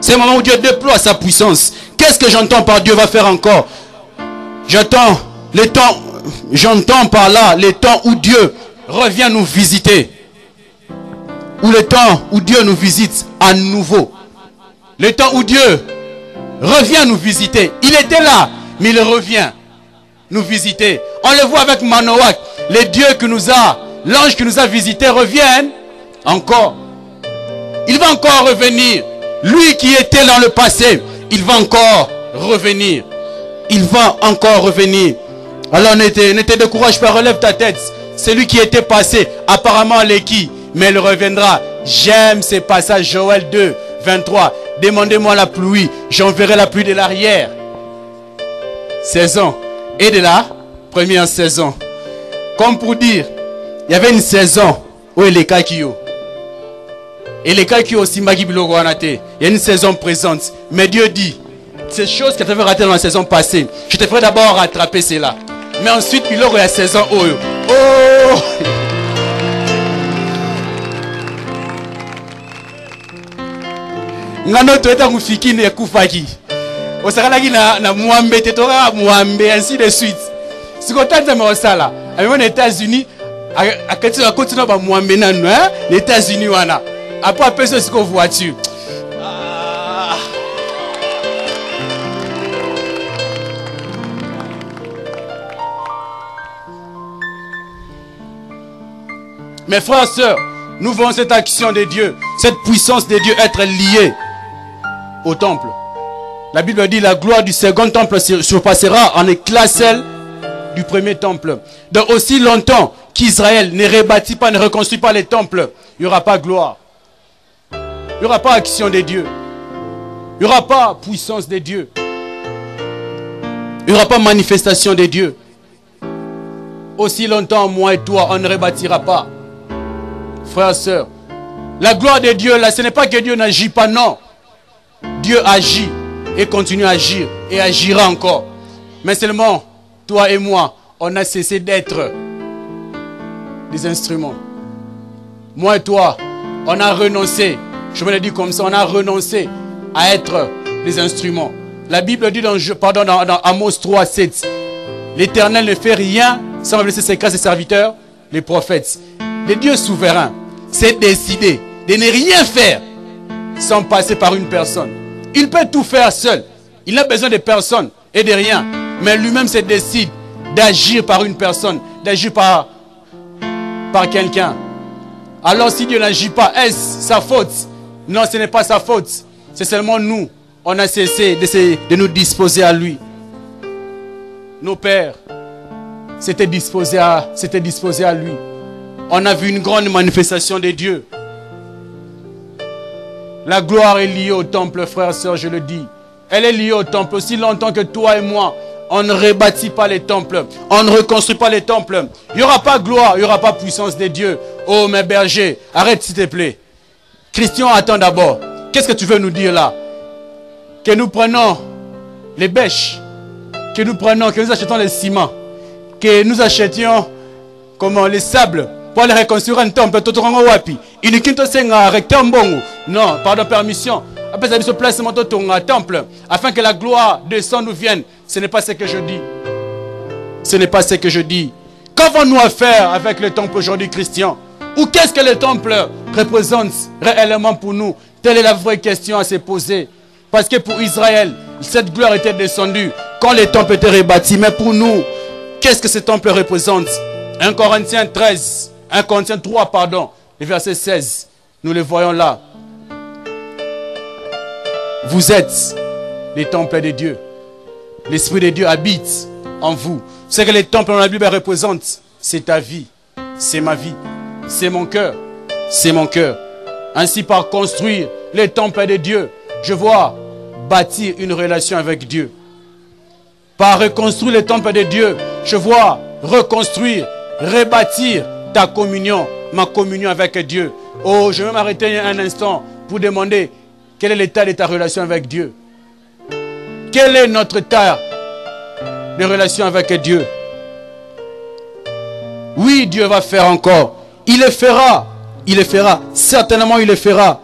C'est le moment où Dieu déploie sa puissance. Qu'est-ce que j'entends par Dieu va faire encore? J'entends les temps, j'entends par là les temps où Dieu revient nous visiter. Ou le temps où Dieu nous visite à nouveau. Le temps où Dieu revient nous visiter. Il était là, mais il revient nous visiter. On le voit avec Manoach. Les dieux que nous a, l'ange qui nous a visités reviennent encore. Il va encore revenir. Lui qui était dans le passé, il va encore revenir. Il va encore revenir. Alors ne te décourage pas, relève ta tête. Celui qui était passé, apparemment l'équipe, mais il reviendra. J'aime ces passages. Joël 2, 23. Demandez-moi la pluie, j'enverrai la pluie de l'arrière saison et de la première saison. Comme pour dire, il y avait une saison où il est kakio. Et les kakio aussi, il y a une saison présente. Mais Dieu dit, ces choses que tu avais ratées dans la saison passée, je te ferai d'abord rattraper cela. Mais ensuite, il y a la saison où. Oh! Ngano toeta mufiki ne kufaki. Osakalaki na muambe tetora muambe ainsi de suite. Sikotanza me osala. Ame aux États-Unis akati a continue ba muambe nanu hein, les États-Unis wana. Après personne siko voiture. Mes frères et sœurs, nous voyons cette action de Dieu, cette puissance de Dieu être liée au temple. La Bible dit la gloire du second temple surpassera en éclat celle du premier temple. Donc aussi longtemps qu'Israël ne rebâtit pas, ne reconstruit pas les temples, il n'y aura pas gloire. Il n'y aura pas action de Dieu. Il n'y aura pas puissance de Dieu. Il n'y aura pas manifestation de Dieu. Aussi longtemps, moi et toi, on ne rebâtira pas. Frères et sœurs, la gloire de Dieu, là, ce n'est pas que Dieu n'agit pas, non. Dieu agit et continue à agir et agira encore. Mais seulement, toi et moi, on a cessé d'être des instruments. Moi et toi, on a renoncé, je me l'ai dit comme ça, on a renoncé à être des instruments. La Bible dit dans Amos 3, 7, l'Éternel ne fait rien sans laisser ses grâces à ses serviteurs, les prophètes. Le Dieu souverain s'est décidé de ne rien faire sans passer par une personne. Il peut tout faire seul. Il n'a besoin de personne et de rien. Mais lui-même se décide d'agir par une personne, d'agir par quelqu'un. Alors si Dieu n'agit pas, est-ce sa faute? Non, ce n'est pas sa faute. C'est seulement nous. On a cessé de nous disposer à lui. Nos pères s'étaient disposés à lui. On a vu une grande manifestation de Dieu. La gloire est liée au temple, frères et sœurs, je le dis. Elle est liée au temple aussi longtemps que toi et moi, on ne rebâtit pas les temples. On ne reconstruit pas les temples. Il n'y aura pas gloire, il n'y aura pas puissance de Dieu. Oh, mes bergers, arrête s'il te plaît. Christian, attends d'abord. Qu'est-ce que tu veux nous dire là? Que nous prenons les bêches, que nous achetons les ciments, que nous achetions les sables pour aller reconstruire un temple. Non, pardon, permission. Après, ça se place un temple afin que la gloire descende nous vienne. Ce n'est pas ce que je dis. Ce n'est pas ce que je dis. Qu'avons-nous à faire avec le temple aujourd'hui, Christian? Ou qu'est-ce que le temple représente réellement pour nous? Telle est la vraie question à se poser. Parce que pour Israël, cette gloire était descendue quand les temples étaient rebâtis. Mais pour nous, qu'est-ce que ce temple représente? 1 Corinthiens 3, pardon, le verset 16. Nous le voyons là. Vous êtes les temples de Dieu. L'Esprit de Dieu habite en vous. Ce que les temples dans la Bible représentent, c'est ta vie, c'est ma vie, c'est mon cœur, c'est mon cœur. Ainsi, par construire les temples de Dieu, je vois bâtir une relation avec Dieu. Par reconstruire les temples de Dieu, je vois reconstruire, rebâtir ta communion, ma communion avec Dieu. Oh, je vais m'arrêter un instant pour demander quel est l'état de ta relation avec Dieu. Quel est notre état de relation avec Dieu? Oui, Dieu va faire encore. Il le fera. Il le fera. Certainement, il le fera.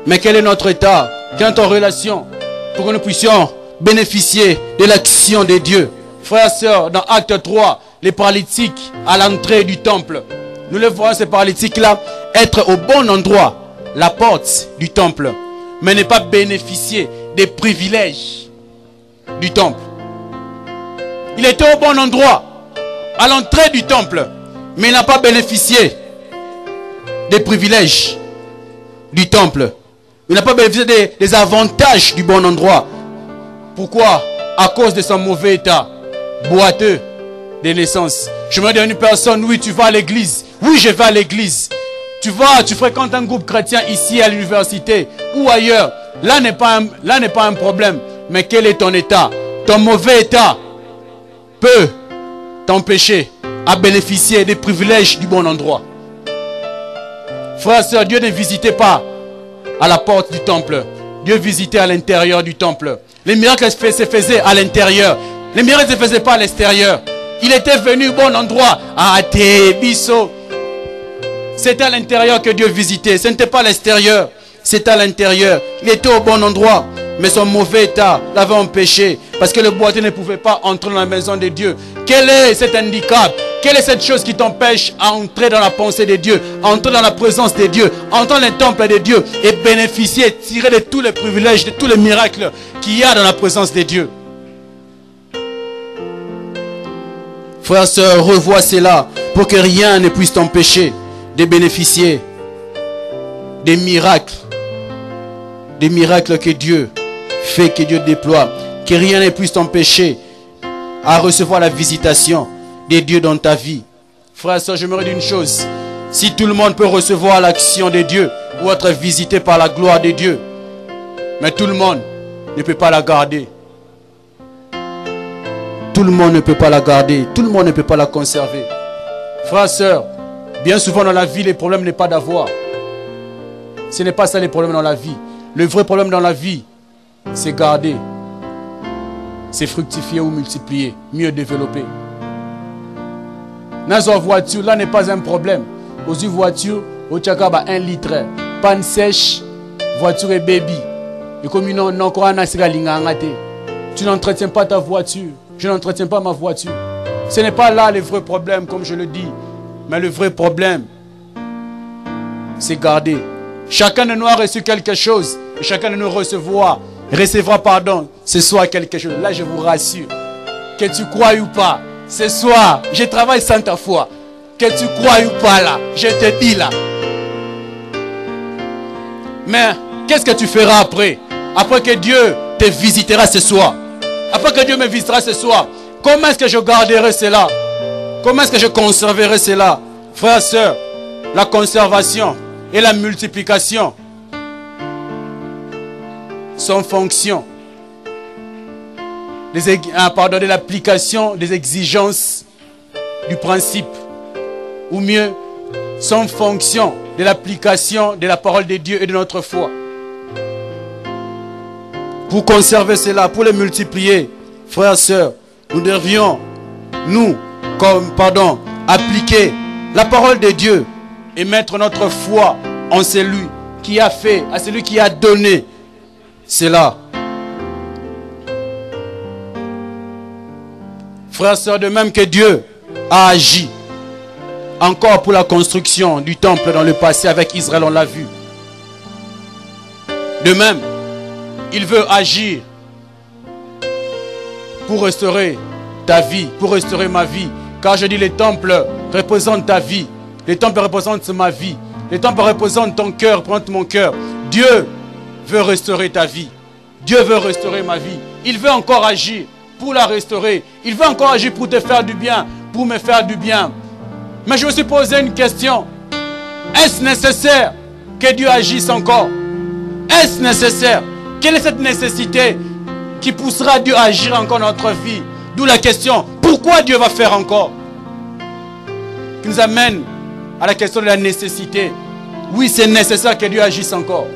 Mais quel est notre état? Quelle est notre relation pour que nous puissions bénéficier de l'action de Dieu? Frères et sœurs, dans Acte 3, les paralytiques à l'entrée du temple. Nous les voyons, ces paralytiques-là, être au bon endroit, la porte du temple, mais ne pas bénéficier des privilèges du temple. Il était au bon endroit, à l'entrée du temple, mais il n'a pas bénéficié des privilèges du temple. Il n'a pas bénéficié des avantages du bon endroit. Pourquoi? À cause de son mauvais état, boiteux de naissance. Je me dis à une personne, oui, tu vas à l'église. Oui, je vais à l'église. Tu fréquentes un groupe chrétien ici à l'université ou ailleurs. Là n'est pas un problème. Mais quel est ton état? Ton mauvais état peut t'empêcher à bénéficier des privilèges du bon endroit. Frères et sœurs, Dieu ne visitait pas à la porte du temple. Dieu visitait à l'intérieur du temple. Les miracles se faisaient à l'intérieur. Les miracles ne se faisaient pas à l'extérieur. Il était venu au bon endroit. À Tébiso. C'était à l'intérieur que Dieu visitait. Ce n'était pas à l'extérieur. C'était à l'intérieur. Il était au bon endroit. Mais son mauvais état l'avait empêché. Parce que le boiteux ne pouvait pas entrer dans la maison de Dieu. Quel est cet handicap? Quelle est cette chose qui t'empêche à entrer dans la pensée de Dieu, à entrer dans la présence de Dieu, à entrer dans le temple de Dieu et bénéficier, tirer de tous les privilèges, de tous les miracles qu'il y a dans la présence de Dieu? Frères et sœurs, revois cela. pour que rien ne puisse t'empêcher de bénéficier des miracles que Dieu fait, que Dieu déploie, que rien ne puisse t'empêcher à recevoir la visitation de Dieu dans ta vie. Frère et soeur, je me dis une chose, si tout le monde peut recevoir l'action de Dieu ou être visité par la gloire de Dieu, mais tout le monde ne peut pas la garder. Tout le monde ne peut pas la garder. Tout le monde ne peut pas la conserver. Frères et sœurs, bien souvent dans la vie, le problème n'est pas d'avoir. Ce n'est pas ça le problème dans la vie. Le vrai problème dans la vie, c'est garder. C'est fructifier ou multiplier, mieux développer. Dans une voiture, là n'est pas un problème. Aux une voiture, au tchakaba 1 litre, panne sèche, voiture et baby. Et comme tu n'entretiens pas ta voiture, je n'entretiens pas ma voiture. Ce n'est pas là le vrai problème, comme je le dis. Mais le vrai problème, c'est garder. Chacun de nous a reçu quelque chose. Et chacun de nous recevra ce soir quelque chose. Là, je vous rassure. Que tu crois ou pas, ce soir, je travaille sans ta foi. Que tu crois ou pas là, je te dis là. Mais qu'est-ce que tu feras après? Après que Dieu te visitera ce soir. Après que Dieu me visitera ce soir. Comment est-ce que je garderai cela? Comment est-ce que je conserverai cela? Frères et sœurs, la conservation et la multiplication sont fonction de l'application des exigences du principe, ou mieux, sont fonction de l'application de la parole de Dieu et de notre foi. Pour conserver cela, pour les multiplier, frères et sœurs, nous devions, appliquer la parole de Dieu et mettre notre foi en celui qui a fait, à celui qui a donné cela. Frères et sœurs, de même que Dieu a agi encore pour la construction du temple dans le passé avec Israël, on l'a vu. De même, il veut agir pour restaurer ta vie, pour restaurer ma vie. Car je dis, les temples représentent ta vie. Les temples représentent ma vie. Les temples représentent ton cœur, représentent mon cœur. Dieu veut restaurer ta vie. Dieu veut restaurer ma vie. Il veut encore agir pour la restaurer. Il veut encore agir pour te faire du bien, pour me faire du bien. Mais je me suis posé une question. Est-ce nécessaire que Dieu agisse encore? Est-ce nécessaire? Quelle est cette nécessité qui poussera Dieu à agir encore dans notre vie? D'où la question, pourquoi Dieu va faire encore? Qui nous amène à la question de la nécessité. Oui, c'est nécessaire que Dieu agisse encore.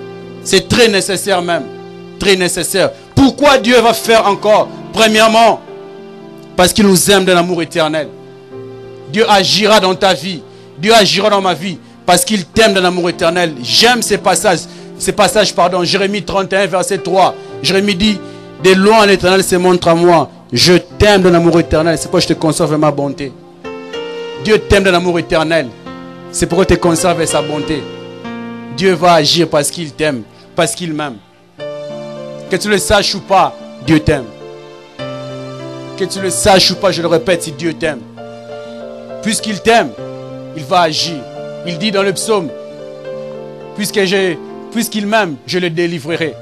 C'est très nécessaire même. Très nécessaire. Pourquoi Dieu va faire encore? Premièrement, parce qu'il nous aime d'un amour éternel. Dieu agira dans ta vie. Dieu agira dans ma vie. Parce qu'il t'aime d'un amour éternel. J'aime ces passages. Jérémie 31, verset 3. Jérémie dit, de loin l'Éternel se montre à moi. Je t'aime d'un amour éternel. C'est pourquoi je te conserve ma bonté. Dieu t'aime d'un amour éternel. C'est pourquoi je te conserve sa bonté. Dieu va agir parce qu'il t'aime. Parce qu'il m'aime. Que tu le saches ou pas, Dieu t'aime. Que tu le saches ou pas, je le répète, si Dieu t'aime. Puisqu'il t'aime, il va agir. Il dit dans le psaume, puisqu'il m'aime, je le délivrerai.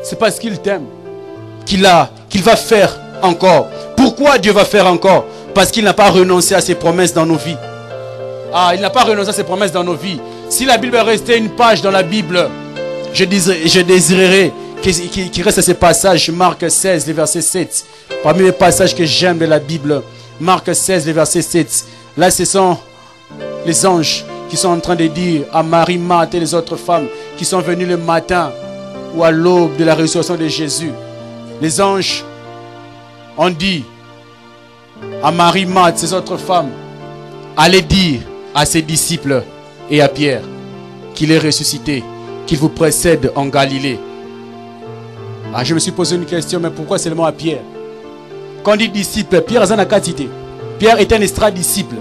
C'est parce qu'il t'aime qu'il va faire encore. Pourquoi Dieu va faire encore? Parce qu'il n'a pas renoncé à ses promesses dans nos vies. Il n'a pas renoncé à ses promesses dans nos vies. Si la Bible restait une page dans la Bible, je désirerais qu'il reste à ces passages. Marc 16, le verset 7. Parmi les passages que j'aime de la Bible, Marc 16, le verset 7. Là, ce sont les anges qui sont en train de dire à Marie, Marthe et les autres femmes qui sont venues le matin ou à l'aube de la résurrection de Jésus. Les anges ont dit à Marie, Marthe, ces autres femmes, allez dire à ses disciples et à Pierre qu'il est ressuscité, qu'il vous précède en Galilée. Je me suis posé une question, mais pourquoi seulement à Pierre? Quand on dit disciple, Pierre est un quantité. Pierre est un extra-disciple.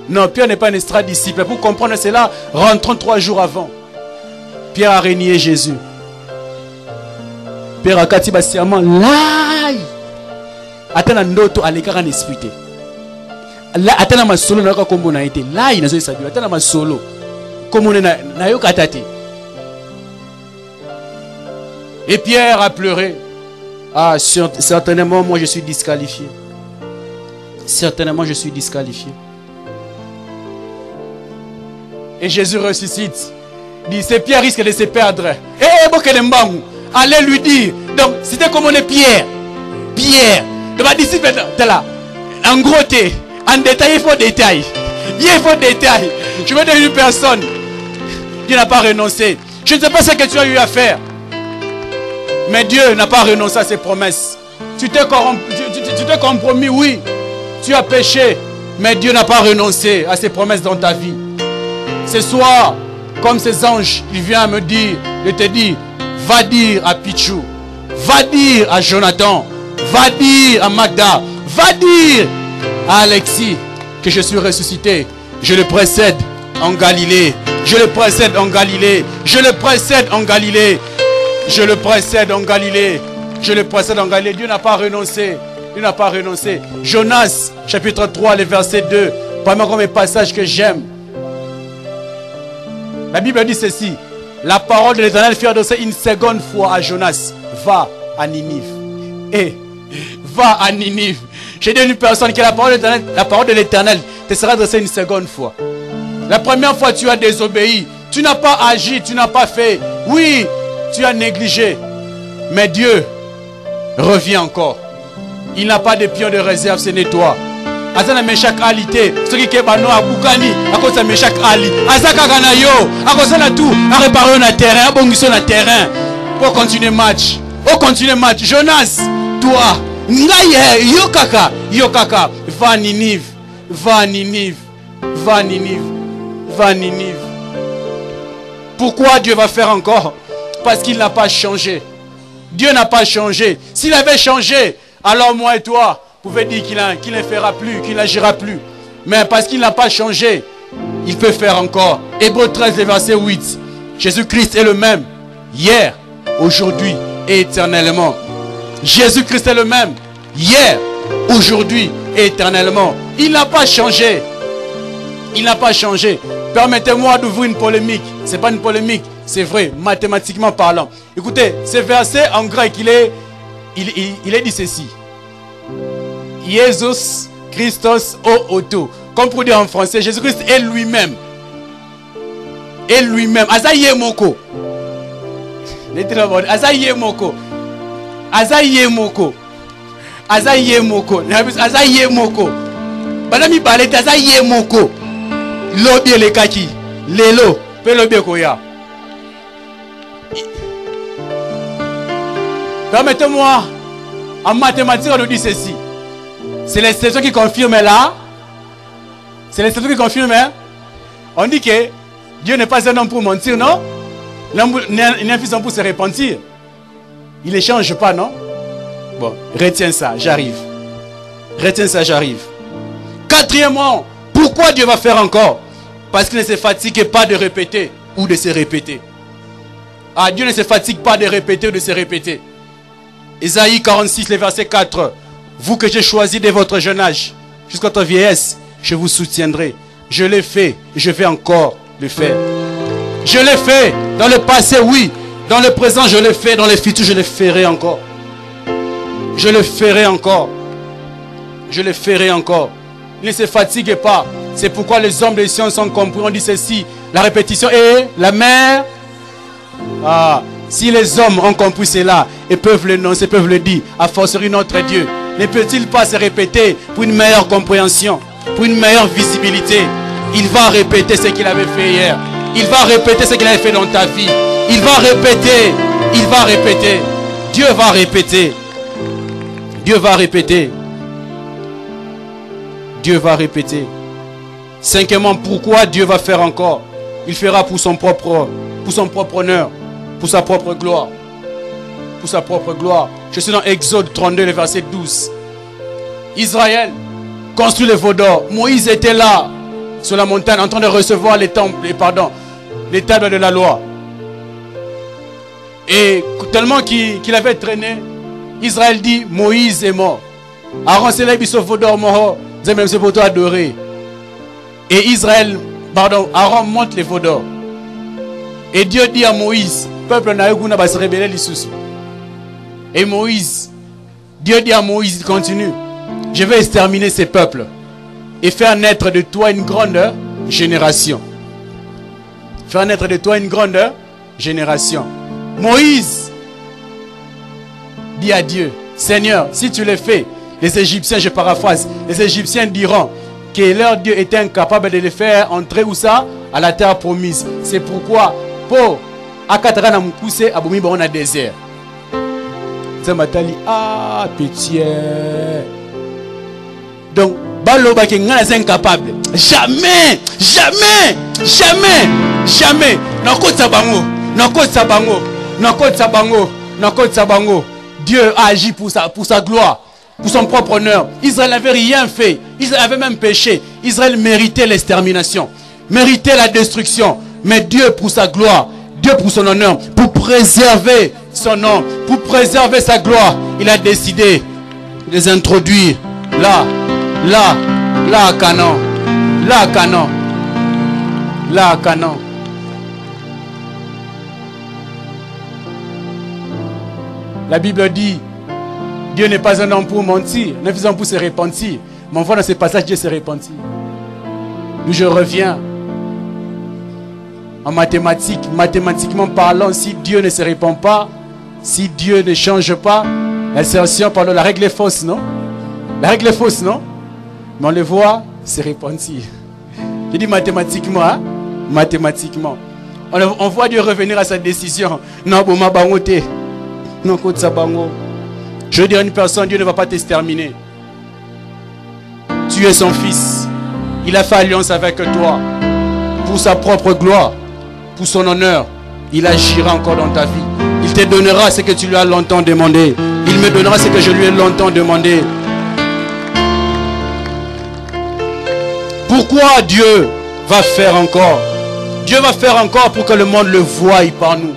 Non, Pierre n'est pas un extra-disciple. Pour comprendre cela, rentrons 3 jours avant. Pierre a renié Jésus. Pierre a kati serment là. Attends un autre à l'écart en esprit. là atana ma solo na ka kombo na été là il nazo sabila atana ma solo comme on est na yo katati. Et Pierre a pleuré. Ah, certainement moi je suis disqualifié. Certainement je suis disqualifié. Et Jésus ressuscite. Dit, c'est Pierre risque de se perdre. Allez lui dire. Donc, c'était comme on est Pierre. Pierre. Donc, ma disciple est là. En gros, en détail, il faut détail. Il faut détail. Je veux dire une personne. Dieu n'a pas renoncé. Je ne sais pas ce que tu as eu à faire. Mais Dieu n'a pas renoncé à ses promesses. Tu t'es compromis, oui. Tu as péché. Mais Dieu n'a pas renoncé à ses promesses dans ta vie. Ce soir, comme ces anges, il vient me dire, je te dis, va dire à Pichou, va dire à Jonathan, va dire à Magda, va dire à Alexis que je suis ressuscité. Je le précède en Galilée. Je le précède en Galilée. Je le précède en Galilée. Je le précède en Galilée. Je le précède en Galilée. Dieu n'a pas renoncé. Dieu n'a pas renoncé. Jonas, chapitre 3, le verset 2. Vraiment comme un passage que j'aime. La Bible dit ceci. La parole de l'Éternel fit adresser une seconde fois à Jonas. Va à Ninive. Et va à Ninive. J'ai dit à une personne que la parole de l'Éternel te sera adressée une seconde fois. La première fois tu as désobéi. Tu n'as pas agi, tu n'as pas fait. Oui, tu as négligé. Mais Dieu revient encore. Il n'a pas de pion de réserve, ce n'est toi. Azana meshak alité, ce qui est bano à Boukani, à cause de meshak ali. Azaka Ganayo, à cause de tout, à réparer un terrain, à bonguisson un terrain. Pour continuer match. Pour continuer match. Jonas, toi, Ngaye, Yokaka, Yokaka, va à Ninive, va à Ninive, va à Ninive, va à Ninive. Pourquoi Dieu va faire encore? Parce qu'il n'a pas changé. Dieu n'a pas changé. S'il avait changé, alors moi et toi, pouvait dire qu'il ne fera plus, qu'il n'agira plus. Mais parce qu'il n'a pas changé, il peut faire encore. Hébreux 13, verset 8. Jésus-Christ est le même, hier, aujourd'hui et éternellement. Jésus-Christ est le même, hier, aujourd'hui et éternellement. Il n'a pas changé. Il n'a pas changé. Permettez-moi d'ouvrir une polémique. Ce n'est pas une polémique, c'est vrai, mathématiquement parlant. Écoutez, ce verset en grec, il est dit ceci. Jésus Christos o auto. Comme pour dire en français, Jésus-Christ est lui-même. Est lui-même. Azaye moko. Azaye moko. Azaye moko. Azaye moko. Azaye moko. Banami balete azaye moko. Lobi le kaki. Lelo. Pe lobi koya. Permettez-moi, en mathématiques, on nous dit ceci. C'est l'exception qui confirme là. C'est l'exception qui confirme. Hein? On dit que Dieu n'est pas un homme pour mentir, non? Il n'est un fils pour se repentir. Il ne change pas, non? Bon, retiens ça, j'arrive. Retiens ça, j'arrive. Quatrièmement, pourquoi Dieu va faire encore? Parce qu'il ne se fatigue pas de répéter ou de se répéter. Ah, Dieu ne se fatigue pas de répéter ou de se répéter. Ésaïe 46, le verset 4. Vous que j'ai choisi de votre jeune âge, jusqu'à votre vieillesse, je vous soutiendrai. Je l'ai fait, je vais encore le faire. Je l'ai fait dans le passé, oui. Dans le présent, je l'ai fait. Dans le futur, je le ferai encore. Je le ferai encore. Je le ferai encore. Il ne se fatigue pas. C'est pourquoi les hommes des sciences ont compris. On dit ceci. La répétition est la mère. Ah, si les hommes ont compris cela et peuvent l'énoncer, peuvent le dire, à fortiori notre Dieu, ne peut-il pas se répéter pour une meilleure compréhension, pour une meilleure visibilité? Il va répéter ce qu'il avait fait hier. Il va répéter ce qu'il avait fait dans ta vie. Il va répéter. Il va répéter. Dieu va répéter. Dieu va répéter. Dieu va répéter. Cinquièmement, pourquoi Dieu va faire encore? Il fera pour son propre honneur, pour sa propre gloire. Pour sa propre gloire. Je suis dans Exode 32, le verset 12. Israël construit le veau d'or. Moïse était là, sur la montagne, en train de recevoir les tables de la loi. Et tellement qu'il avait traîné, Israël dit, Moïse est mort. Aaron s'est levé sur veau d'or mort. même c'est pour toi adorer. Et Israël, pardon, Aaron monte les veaux d'or. Et Dieu dit à Moïse, peuple n'a pas se rébeller les sous. Et Moïse, Dieu dit à Moïse, il continue, je vais exterminer ces peuples et faire naître de toi une grande génération. Faire naître de toi une grande génération. Moïse dit à Dieu, Seigneur, si tu le fais, les Égyptiens, je paraphrase, les Égyptiens diront que leur Dieu était incapable de les faire entrer où ça? À la terre promise. C'est pourquoi, pour Akatara na mukuse abomi ba on a désert. Zamatali ah petit. Donc baloba ke ngana c'est incapable. Jamais, jamais, jamais, jamais. Nakota bango, nakota bango, nakota bango, nakota bango. Dieu a agi pour sa gloire, pour son propre honneur. Israël n'avait rien fait. Israël avait même péché. Israël méritait l'extermination, méritait la destruction. Mais Dieu pour sa gloire, Dieu pour son honneur, pour préserver son nom, pour préserver sa gloire, il a décidé de les introduire là à Canaan, là à Canaan, là à Canaan. La Bible dit, Dieu n'est pas un homme pour mentir, ne faisant pour se repentir. Mais on voit dans ce passage, Dieu se repentit. D'où je reviens. En mathématiques, mathématiquement parlant, si Dieu ne se répand pas, si Dieu ne change pas, l'assertion, pardon, la règle est fausse, non? La règle est fausse, non? Mais on le voit se repentir. Je dis mathématiquement, hein? Mathématiquement. On voit Dieu revenir à sa décision. Non, bon, ma bangote. Non, côte sa bango. Je dis à une personne, Dieu ne va pas t'exterminer. Tu es son fils. Il a fait alliance avec toi. Pour sa propre gloire, pour son honneur, il agira encore dans ta vie. Il te donnera ce que tu lui as longtemps demandé. Il me donnera ce que je lui ai longtemps demandé. Pourquoi Dieu va faire encore? Dieu va faire encore pour que le monde le voie par nous.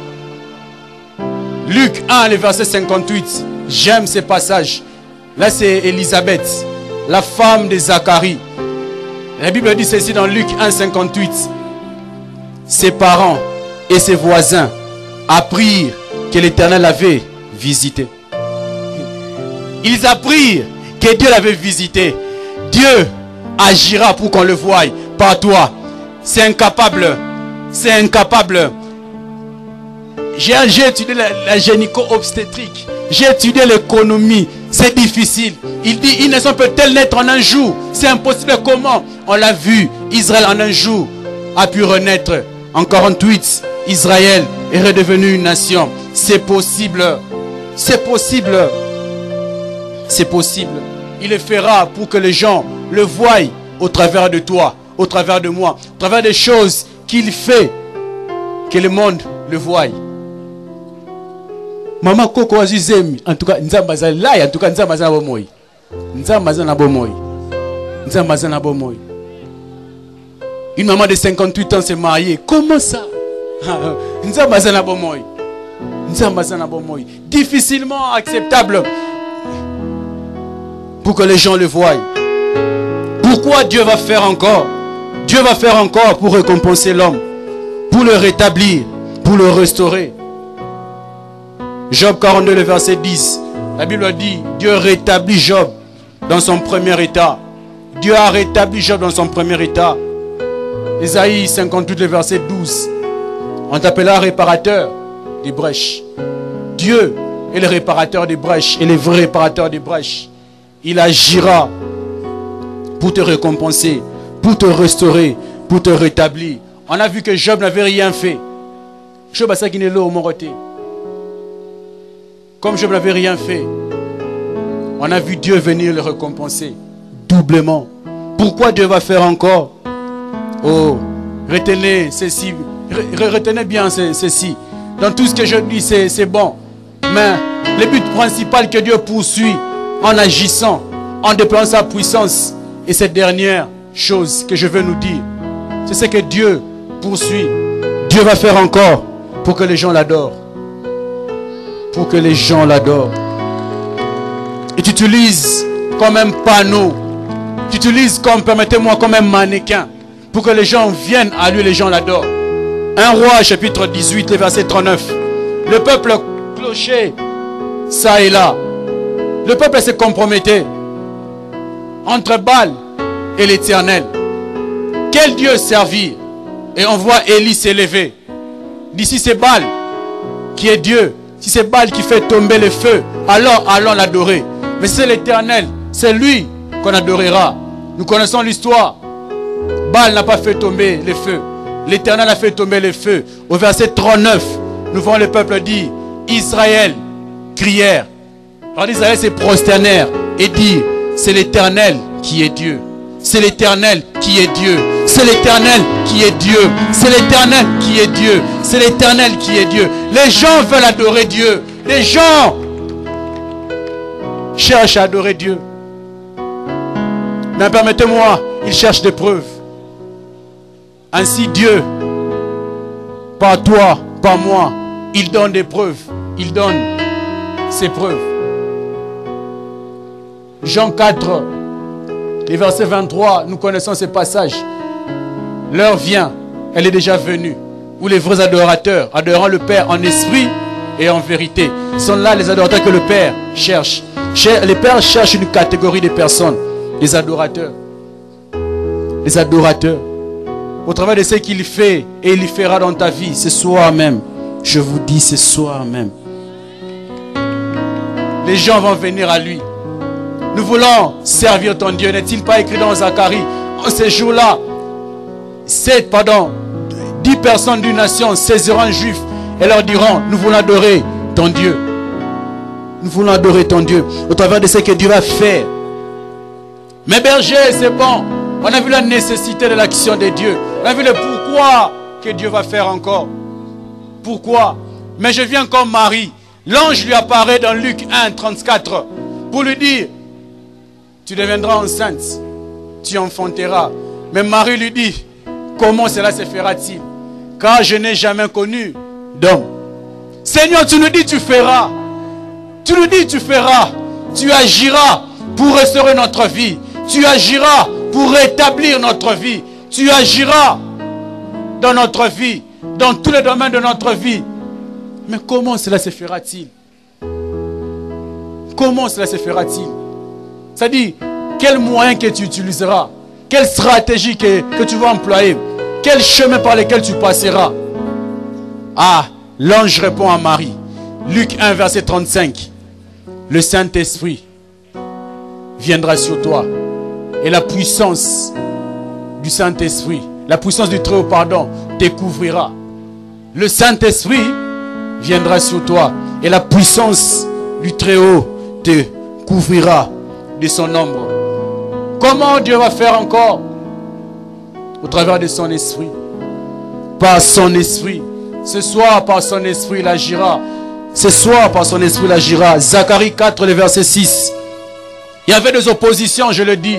Luc 1, le verset 58. J'aime ce passage. Là, c'est Élisabeth, la femme de Zacharie. La Bible dit ceci dans Luc 1, 58. Ses parents et ses voisins apprirent que l'Éternel avait visité. Ils apprirent que Dieu l'avait visité. Dieu agira pour qu'on le voie par toi. C'est incapable. C'est incapable. J'ai étudié la gynéco-obstétrique. J'ai étudié l'économie. C'est difficile. Il dit, ils ne sont peut-être naître en un jour. C'est impossible. Comment? On l'a vu. Israël en un jour a pu renaître. En 48, Israël est redevenu une nation. C'est possible. C'est possible. C'est possible. Il le fera pour que les gens le voient au travers de toi, au travers de moi, au travers des choses qu'il fait, que le monde le voie. Maman Koko Azizemi, en tout cas, Nzambaza là, en tout cas, Nzambaza Bomoy. Nzambaza na Bomoy. Nzambaza na Bomoy. Une maman de 58 ans s'est mariée. Comment ça? Nzambaza na Bomoy. Nzambaza na Bomoy. Difficilement acceptable pour que les gens le voient. Pourquoi Dieu va faire encore? Dieu va faire encore pour récompenser l'homme, pour le rétablir, pour le restaurer. Job 42, le verset 10. La Bible dit, Dieu rétablit Job dans son premier état. Dieu a rétabli Job dans son premier état. Ésaïe 58, le verset 12. On t'appellera réparateur des brèches. Dieu est le réparateur des brèches et le vrai réparateur des brèches. Il agira pour te récompenser, pour te restaurer, pour te rétablir. On a vu que Job n'avait rien fait. Job a ça qui n'est là au Moroté. Comme Job n'avait rien fait, on a vu Dieu venir le récompenser doublement. Pourquoi Dieu va faire encore? Oh, retenez ceci, retenez bien ceci. Dans tout ce que je dis, c'est bon. Mais le but principal que Dieu poursuit en agissant, en déployant sa puissance, et cette dernière chose que je veux nous dire, c'est ce que Dieu poursuit. Dieu va faire encore pour que les gens l'adorent. Pour que les gens l'adorent. Et tu utilises comme un panneau tu utilises comme, permettez-moi, comme un mannequin pour que les gens viennent à lui, les gens l'adorent. 1 Roi, chapitre 18, verset 39. Le peuple clochait ça et là. Le peuple se compromettait entre Baal et l'Éternel. Quel Dieu servir? Et on voit Élie s'élever. D'ici c'est Baal qui est Dieu. Si c'est Baal qui fait tomber le feu, alors allons l'adorer. Mais c'est l'Éternel, c'est lui qu'on adorera. Nous connaissons l'histoire. Baal n'a pas fait tomber le feu. L'Éternel a fait tomber le feu. Au verset 39, nous voyons le peuple dire, Israël crièrent. Alors Israël se prosternèrent et dit, c'est l'Éternel qui est Dieu. C'est l'Éternel qui est Dieu. C'est l'Éternel qui est Dieu. C'est l'Éternel qui est Dieu. C'est l'Éternel qui est Dieu. Les gens veulent adorer Dieu. Les gens cherchent à adorer Dieu. Mais permettez-moi, ils cherchent des preuves. Ainsi Dieu, par toi, par moi, il donne des preuves. Il donne ses preuves. Jean 4, les versets 23, nous connaissons ces passages. L'heure vient, elle est déjà venue, où les vrais adorateurs adoreront le Père en esprit et en vérité. Ce sont là les adorateurs que le Père cherche. Les Pères cherchent une catégorie de personnes, les adorateurs. Les adorateurs. Au travers de ce qu'il fait et il fera dans ta vie, ce soir même. Je vous dis ce soir même. Les gens vont venir à lui. Nous voulons servir ton Dieu. N'est-il pas écrit dans Zacharie? En ces jours-là, 10 personnes d'une nation saisiront un juif et leur diront, nous voulons adorer ton Dieu. Nous voulons adorer ton Dieu. Au travers de ce que Dieu va faire. Mais berger, c'est bon. On a vu la nécessité de l'action de Dieu. On a vu le pourquoi que Dieu va faire encore. Pourquoi? Mais je viens comme Marie. L'ange lui apparaît dans Luc 1, 34 pour lui dire, tu deviendras enceinte, tu enfanteras. Mais Marie lui dit, comment cela se fera-t-il? Car je n'ai jamais connu d'homme. Seigneur, tu nous dis tu feras. Tu nous dis tu feras. Tu agiras pour restaurer notre vie. Tu agiras pour rétablir notre vie. Tu agiras dans notre vie, dans tous les domaines de notre vie. Mais comment cela se fera-t-il? Comment cela se fera-t-il? C'est-à-dire, quel moyen que tu utiliseras? Quelle stratégie que tu vas employer? Quel chemin par lequel tu passeras? Ah, l'ange répond à Marie. Luc 1, verset 35. Le Saint-Esprit viendra sur toi. Et la puissance du Saint-Esprit, la puissance du Très-Haut, pardon, te couvrira. Le Saint-Esprit viendra sur toi. Et la puissance du Très-Haut te couvrira de son ombre. Comment Dieu va faire encore? Au travers de son esprit. Par son esprit. Ce soir, par son esprit, il agira. Ce soir, par son esprit, il agira. Zacharie 4, le verset 6. Il y avait des oppositions, je le dis.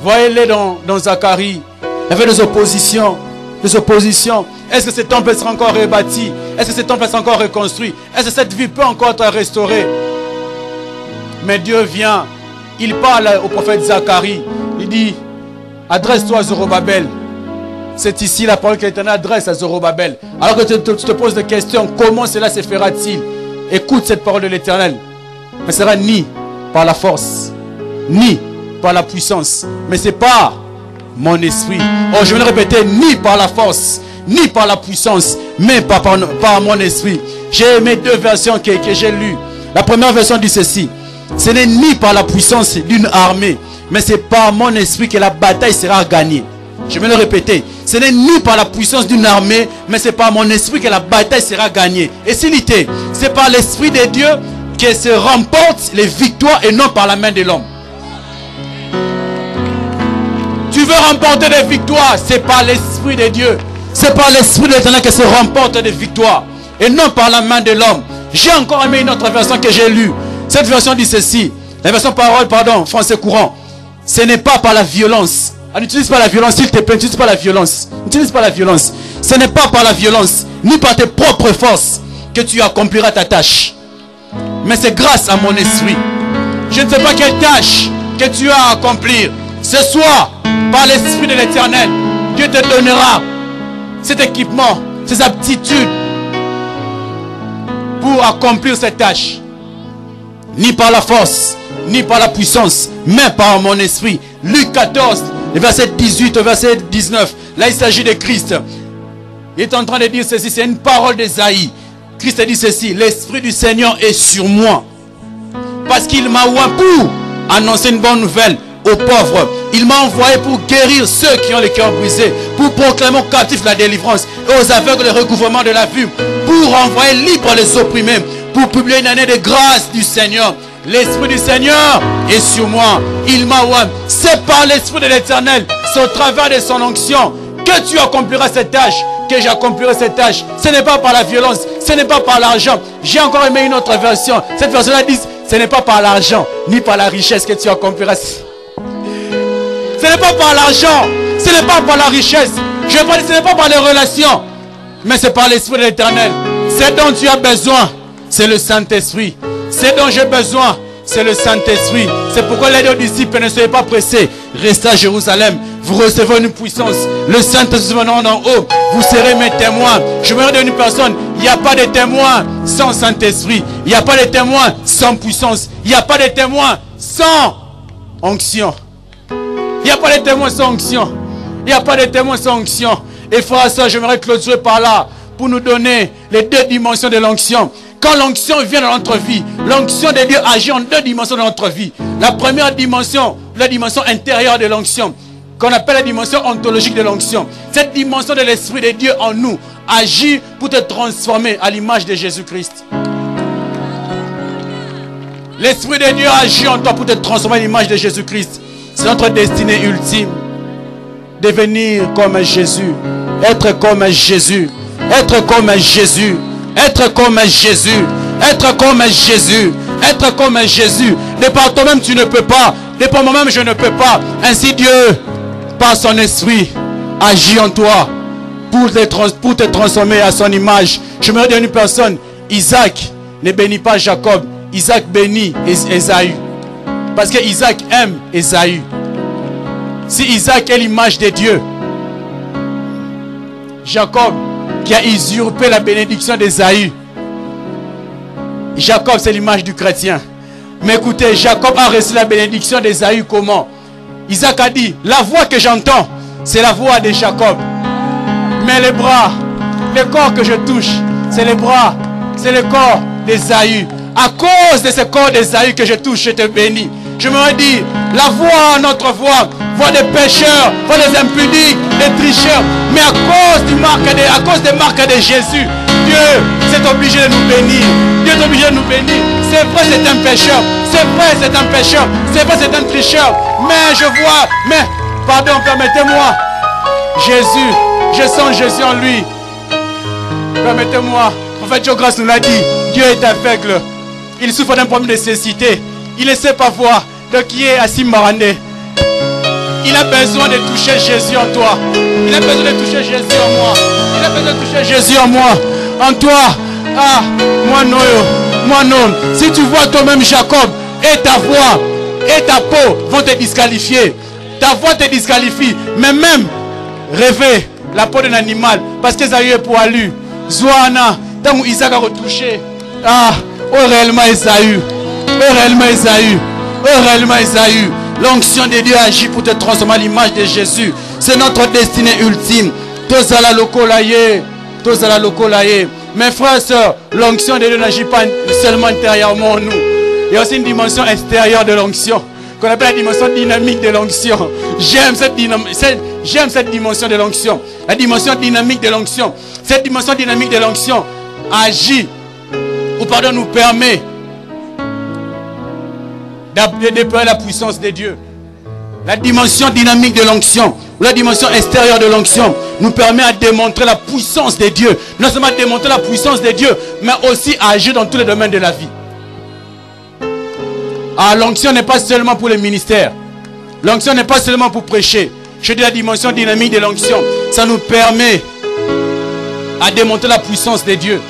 Voyez-les dans Zacharie. Il y avait des oppositions. Des oppositions. Est-ce que ce temple sera encore rebâti? Est-ce que ce temple sera encore reconstruit? Est-ce que cette vie peut encore être restaurée? Mais Dieu vient. Il parle au prophète Zacharie. Il dit, adresse-toi à Zorobabel. C'est ici la parole que l'Éternel adresse à Zorobabel. Alors que tu te poses des questions, comment cela se fera-t-il? Écoute cette parole de l'Éternel. Ce ne sera ni par la force, ni par la puissance, mais c'est par mon esprit. Oh, je vais le répéter, ni par la force, ni par la puissance, mais par mon esprit. J'ai aimé deux versions que j'ai lues. La première version dit ceci. Ce n'est ni par la puissance d'une armée, mais c'est par mon esprit que la bataille sera gagnée. Je vais le répéter. Ce n'est ni par la puissance d'une armée, mais c'est par mon esprit que la bataille sera gagnée. Et s'il était, c'est par l'esprit de Dieu que se remportent les victoires et non par la main de l'homme. Tu veux remporter des victoires, c'est par l'esprit de Dieu. C'est par l'esprit de l'Éternel que se remportent des victoires et non par la main de l'homme. J'ai encore aimé une autre version que j'ai lue. Cette version dit ceci. La version parole, pardon, français courant. Ce n'est pas par la violence. N'utilise pas la violence, s'il te plaît, n'utilise pas la violence. N'utilise pas la violence. Ce n'est pas par la violence, ni par tes propres forces que tu accompliras ta tâche. Mais c'est grâce à mon esprit. Je ne sais pas quelle tâche que tu as à accomplir. Ce soir, par l'Esprit de l'Éternel, Dieu te donnera cet équipement, ces aptitudes pour accomplir cette tâche. Ni par la force, ni par la puissance, mais par mon esprit. Luc 14, verset 18 au verset 19. Là, il s'agit de Christ. Il est en train de dire ceci, c'est une parole d'Ésaïe. Christ a dit ceci, l'Esprit du Seigneur est sur moi. Parce qu'il m'a oint pour annoncer une bonne nouvelle aux pauvres. Il m'a envoyé pour guérir ceux qui ont le cœur brisé, pour proclamer aux captifs la délivrance et aux aveugles le recouvrement de la vue, pour envoyer libres les opprimés, pour publier une année de grâce du Seigneur. L'Esprit du Seigneur est sur moi. Il m'a oint. C'est par l'Esprit de l'Éternel, c'est au travers de son onction que tu accompliras cette tâche, que j'accomplirai cette tâche. Ce n'est pas par la violence, ce n'est pas par l'argent. J'ai encore aimé une autre version. Cette version-là dit, ce n'est pas par l'argent, ni par la richesse que tu accompliras. Ce n'est pas par l'argent, ce n'est pas par la richesse. Je veux pas dire, ce n'est pas par les relations, mais c'est par l'Esprit de l'Éternel. Ce dont tu as besoin, c'est le Saint-Esprit. Ce dont j'ai besoin, c'est le Saint-Esprit. C'est pourquoi les deux disciples, ne soyez pas pressés. Restez à Jérusalem. Vous recevez une puissance. Le Saint-Esprit venant d'en haut. Vous serez mes témoins. Je me dis à une personne, il n'y a pas de témoin sans Saint-Esprit. Il n'y a pas de témoin sans puissance. Il n'y a pas de témoin sans onction. Il n'y a pas de témoin sans onction. Il n'y a pas de témoin sans onction. Et frère, ça, j'aimerais clôturer par là pour nous donner les deux dimensions de l'onction. Quand l'onction vient dans notre vie, l'onction de Dieu agit en deux dimensions dans notre vie. La première dimension, la dimension intérieure de l'onction, qu'on appelle la dimension ontologique de l'onction. Cette dimension de l'Esprit de Dieu en nous agit pour te transformer à l'image de Jésus-Christ. L'Esprit de Dieu agit en toi pour te transformer à l'image de Jésus-Christ. C'est notre destinée ultime. Devenir comme Jésus. Être comme Jésus. Être comme Jésus. Être comme Jésus. Être comme Jésus. Être comme Jésus. De par toi-même tu ne peux pas. De par moi-même je ne peux pas. Ainsi Dieu, par son esprit, agit en toi pour te transformer à son image. Je me dis à une personne, Isaac ne bénit pas Jacob. Isaac bénit Ésaü. Parce que Isaac aime Ésaü. Si Isaac est l'image de Dieu, Jacob qui a usurpé la bénédiction d'Ésaü, Jacob c'est l'image du chrétien. Mais écoutez, Jacob a reçu la bénédiction d'Ésaü comment? Isaac a dit, la voix que j'entends, c'est la voix de Jacob. Mais les bras, le corps que je touche, c'est les bras, c'est le corps d'Ésaü. À cause de ce corps d'Ésaü que je touche, je te bénis. Je me dis, la voix, notre voix, voix des pécheurs, voix des impudiques, des tricheurs. Mais à cause des marques de Jésus, Dieu s'est obligé de nous bénir. Dieu est obligé de nous bénir. C'est vrai, c'est un pécheur. C'est vrai, c'est un pécheur. C'est vrai, c'est un tricheur. Mais je vois, pardon, permettez-moi. Jésus, je sens Jésus en lui. Permettez-moi. Prophète Jogras nous l'a dit. Dieu est aveugle. Il souffre d'un problème de cécité. Il ne sait pas voir. Donc il est assis marandé. Il a besoin de toucher Jésus en toi. Il a besoin de toucher Jésus en moi. Il a besoin de toucher Jésus en moi. En toi. Ah, moi non. Moi non. Si tu vois toi-même Jacob et ta voix et ta peau vont te disqualifier. Ta voix te disqualifie. Mais même rêver la peau d'un animal. Parce que ça y est poilu. Zouana. Tant où Isaac a retouché. Ah, oh réellement Ésaü. Oh réellement Ésaü. Oh réellement Ésaü. L'onction de Dieu agit pour te transformer à l'image de Jésus. C'est notre destinée ultime. Tozala lokolaye. Tozala lokolaye. Mes frères et sœurs, l'onction de Dieu n'agit pas seulement intérieurement en nous. Il y a aussi une dimension extérieure de l'onction, qu'on appelle la dimension dynamique de l'onction. J'aime cette dimension de l'onction. La dimension dynamique de l'onction. Cette dimension dynamique de l'onction agit, ou pardon, nous permet de déployer la puissance de Dieu. La dimension dynamique de l'onction, ou la dimension extérieure de l'onction, nous permet à démontrer la puissance de Dieu. Non seulement à démontrer la puissance de Dieu, mais aussi à agir dans tous les domaines de la vie. Ah, l'onction n'est pas seulement pour les ministères. L'onction n'est pas seulement pour prêcher. Je dis la dimension dynamique de l'onction. Ça nous permet à démontrer la puissance de Dieu.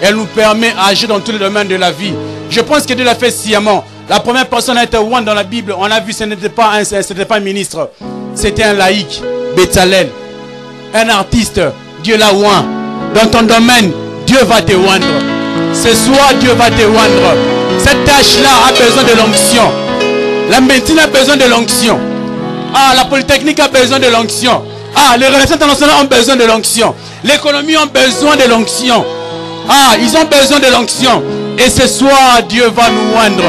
Elle nous permet à agir dans tous les domaines de la vie. Je pense que Dieu l'a fait sciemment. La première personne à être oint dans la Bible, on a vu, ce n'était pas un ministre. C'était un laïc, Bézalel. Un artiste, Dieu l'a oint. Dans ton domaine, Dieu va te oindre. Ce soir, Dieu va te oindre. Cette tâche-là a besoin de l'onction. La médecine a besoin de l'onction. Ah, la polytechnique a besoin de l'onction. Ah, les relations internationales ont besoin de l'onction. L'économie a besoin de l'onction. Ah, ils ont besoin de l'onction. Et ce soir, Dieu va nous oindre.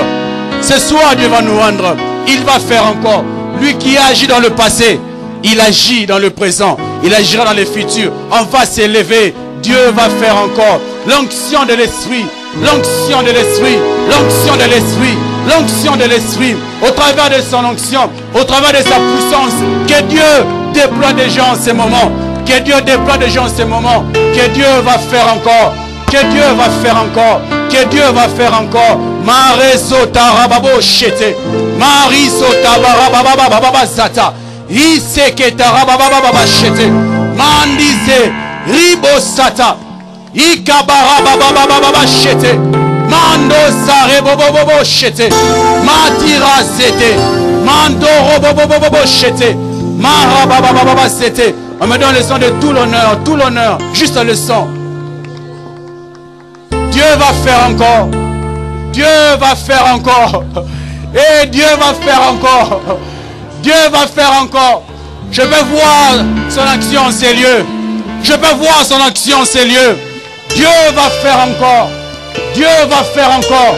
Ce soir, Dieu va nous oindre. Il va faire encore. Lui qui a agi dans le passé, il agit dans le présent. Il agira dans le futur. On va s'élever. Dieu va faire encore. L'onction de l'esprit. L'onction de l'esprit. L'onction de l'esprit. L'onction de l'esprit. Au travers de son onction. Au travers de sa puissance. Que Dieu déploie des gens en ce moment. Que Dieu déploie des gens en ce moment. Que Dieu va faire encore. Que Dieu va faire encore. Que Dieu va faire encore. Mareso tarababo shete. Mariso tabarababa zata. Iseke tarababa shete. Mandise ribo sata. Ikabarababa shete. Mando sare bobo shete. Matira zete. Mando robobo shete. Marababa zete. On me donne le son de tout l'honneur, juste le son. Dieu va faire encore. Dieu va faire encore. Et Dieu va faire encore. Dieu va faire encore. Je peux voir son action en ces lieux. Je peux voir son action en ces lieux. Dieu va faire encore. Dieu va faire encore.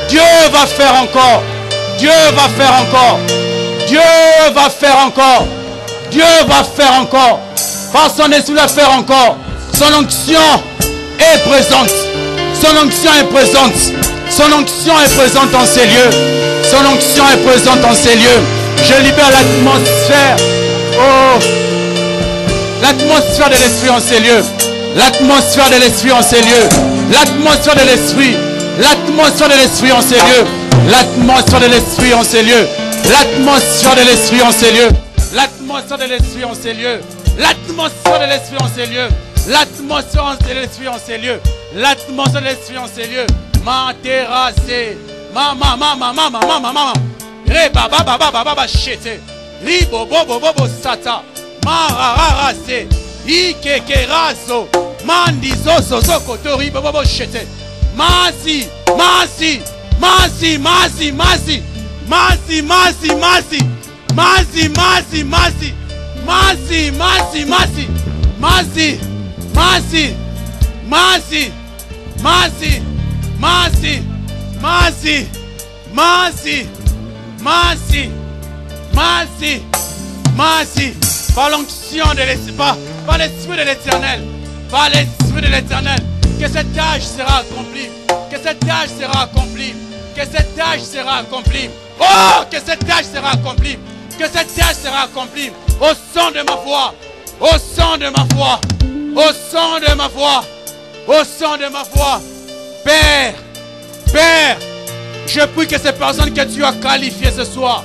Dieu va faire encore. Dieu va faire encore. Dieu va faire encore. Dieu va faire encore. Par son esprit va faire encore. Son onction est présente. Son onction est présente. Son onction est présente en ces lieux. Son onction est présente en ces lieux. Je libère l'atmosphère. Oh, l'atmosphère de l'esprit en ces lieux. L'atmosphère de l'esprit en ces lieux. L'atmosphère de l'esprit. L'atmosphère de l'esprit en ces lieux. L'atmosphère de l'esprit en ces lieux. L'atmosphère de l'esprit en ces lieux. L'atmosphère de l'esprit en ces lieux. L'atmosphère de l'esprit en ces lieux. L'atmosphère de l'esprit en ces lieux. L'atmosphère de l'esprit en ces lieux. Ma terrassé. Mama. Reba baba chete. Ribo bobo sata. Mararase. Ikekerazo. Mandi zozo kotori bobo chete. Masi. Masi. Par l'onction de l'esprit, par l'esprit de l'éternel, par l'esprit de l'éternel, que cette tâche sera accomplie, que cette tâche sera accomplie, que cette tâche sera accomplie. Oh, que cette tâche sera accomplie, que cette tâche sera accomplie. Au son de ma voix, au son de ma voix, au son de ma voix, au son de ma voix. Père, Père, je prie que ces personnes que tu as qualifiées ce soir,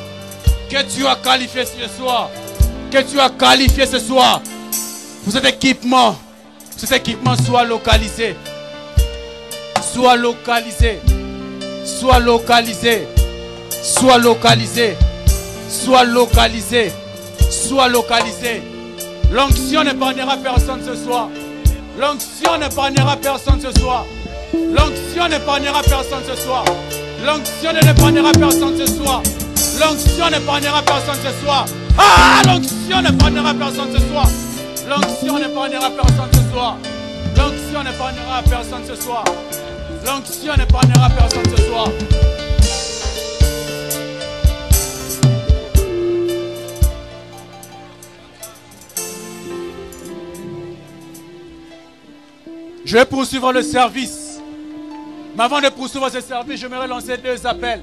que tu as qualifiées ce soir, que tu as qualifiées ce soir, pour cet équipement soit localisé, soit localisé, soit localisé, soit localisé, soit localisé, soit localisé. L'onction n'épargnera personne ce soir. L'onction n'épargnera personne ce soir. L'onction n'épargnera personne ce soir. L'onction n'épargnera personne ce soir. L'onction n'épargnera personne ce soir. Ah, l'onction n'épargnera personne ce soir. L'onction n'épargnera personne ce soir. L'onction n'épargnera personne ce soir. L'onction n'épargnera personne ce soir. Je vais poursuivre le service. Mais avant de poursuivre ce service, je vais lancer deux appels.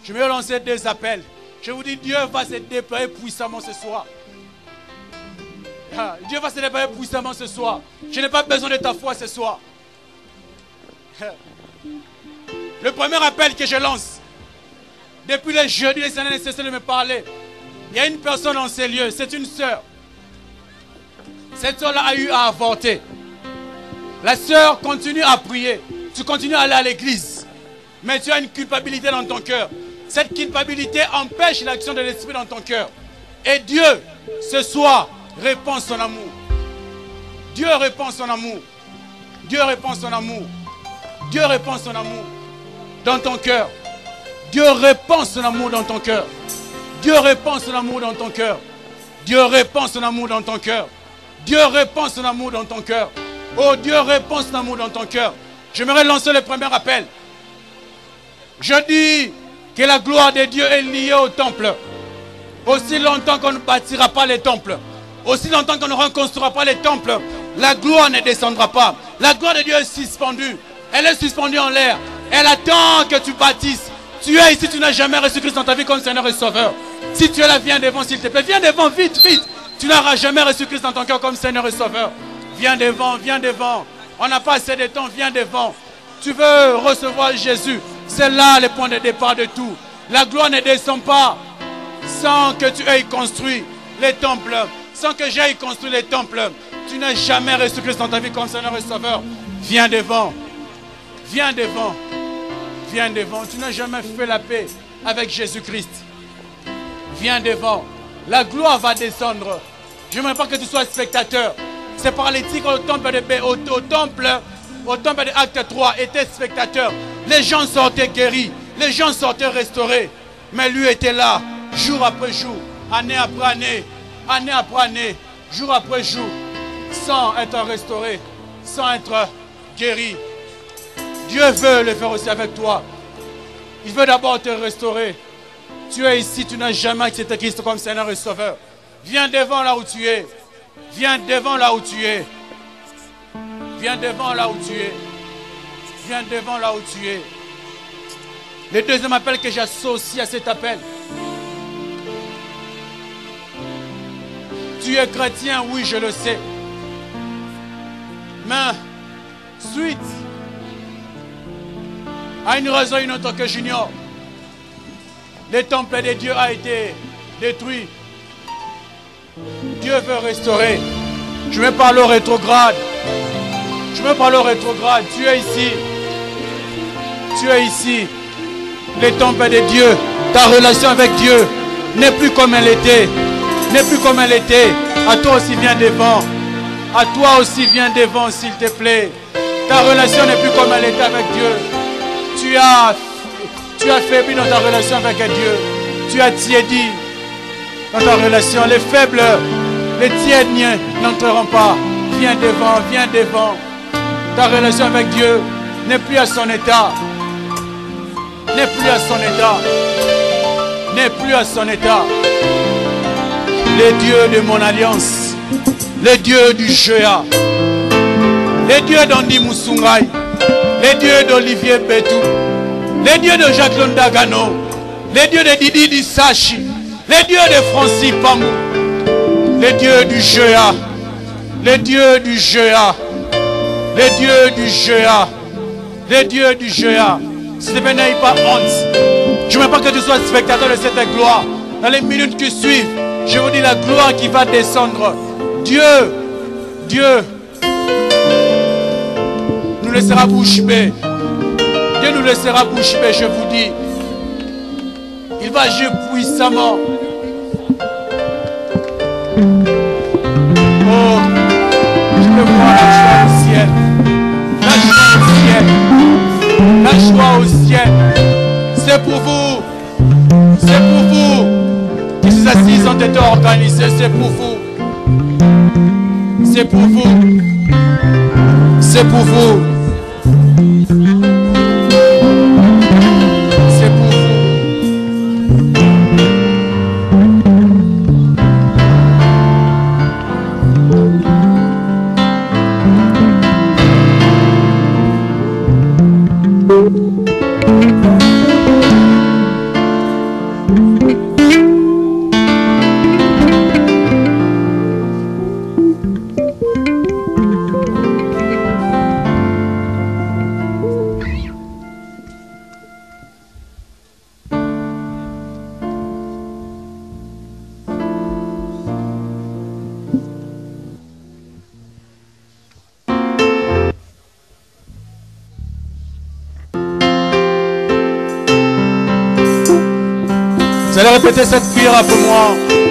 Je vais lancer deux appels. Je vous dis, Dieu va se déployer puissamment ce soir. Dieu va se déployer puissamment ce soir. Je n'ai pas besoin de ta foi ce soir. Le premier appel que je lance, depuis le jeudi, les années ne cessent de me parler. Il y a une personne dans ces lieux, c'est une sœur. Cette sœur-là a eu à avorter. La sœur continue à prier. Tu continues à aller à l'église. Mais tu as une culpabilité dans ton cœur. Cette culpabilité empêche l'action de l'Esprit dans ton cœur. Et Dieu, ce soir, répand son amour. Dieu répand son amour. Dieu répand son amour. Dieu répand son amour dans ton cœur. Dieu répand son amour dans ton cœur. Dieu répand son amour dans ton cœur. Dieu répand son amour dans ton cœur. Dieu répand son amour dans ton cœur. Oh, Dieu répand son amour dans ton cœur. J'aimerais lancer le premier appel. Je dis que la gloire de Dieu est liée au temple. Aussi longtemps qu'on ne bâtira pas les temples, aussi longtemps qu'on ne reconstruira pas les temples, la gloire ne descendra pas. La gloire de Dieu est suspendue. Elle est suspendue en l'air. Elle attend que tu bâtisses. Tu es ici, tu n'as jamais reçu Christ dans ta vie comme Seigneur et Sauveur. Si tu es là, viens devant s'il te plaît. Viens devant, vite, vite. Tu n'auras jamais reçu Christ dans ton cœur comme Seigneur et Sauveur. Viens devant, viens devant. On n'a pas assez de temps, viens devant. Tu veux recevoir Jésus. C'est là le point de départ de tout. La gloire ne descend pas sans que tu aies construit les temples. Sans que j'aille construire les temples. Tu n'as jamais reçu Christ dans ta vie comme Seigneur et Sauveur. Viens devant. Viens devant. Viens devant. Tu n'as jamais fait la paix avec Jésus-Christ. Viens devant. La gloire va descendre. Je n'aimerais pas que tu sois spectateur. C'est paralytique au temple de Acte 3 était spectateur. Les gens sortaient guéris. Les gens sortaient restaurés. Mais lui était là, jour après jour, année après année, année après année, jour après jour, sans être restauré, sans être guéri. Dieu veut le faire aussi avec toi. Il veut d'abord te restaurer. Tu es ici, tu n'as jamais accepté Christ comme Seigneur et Sauveur. Viens devant là où tu es. Viens devant là où tu es. Viens devant là où tu es. Viens devant là où tu es. Le deuxième appel que j'associe à cet appel. Tu es chrétien, oui, je le sais. Mais, suite à une raison ou une autre que j'ignore, le temple de Dieu a été détruit. Dieu veut restaurer. Je me parle au rétrograde. Je me parle au rétrograde. Tu es ici. Tu es ici. Le temple de Dieu. Ta relation avec Dieu n'est plus comme elle était. N'est plus comme elle était. À toi aussi, viens devant. À toi aussi, viens devant, s'il te plaît. Ta relation n'est plus comme elle était avec Dieu. Tu as faibli dans ta relation avec Dieu. Tu as tiédi dans ta relation. Les faibles, les tièdes n'entreront pas. Viens devant, viens devant. Ta relation avec Dieu n'est plus à son état. N'est plus à son état. N'est plus à son état. Les dieux de mon alliance. Les dieux du Jéa. Les dieux d'Andy Moussoungaï. Les dieux d'Olivier Betou. Les dieux de Jacques Londagano. Les dieux de Didi Dissachi. Les dieux de Francis Pamou. Les dieux du Jéa. Les dieux du Jéa. Les dieux du Jéa. Les dieux du Jéa. S'il te plaît, n'aie pas honte. Je ne veux pas que tu sois spectateur de cette gloire. Dans les minutes qui suivent, je vous dis la gloire qui va descendre. Dieu nous laissera bouche bée. Dieu nous laissera bouche bée, je vous dis. Il va agir puissamment. Oh, je peux voir la joie au ciel. La joie au ciel. La joie au ciel. C'est pour vous. C'est pour vous. Que ces assises ont été organisées. C'est pour vous. C'est pour vous. C'est pour vous. C'est pour vous. Vous allez répéter cette prière après moi.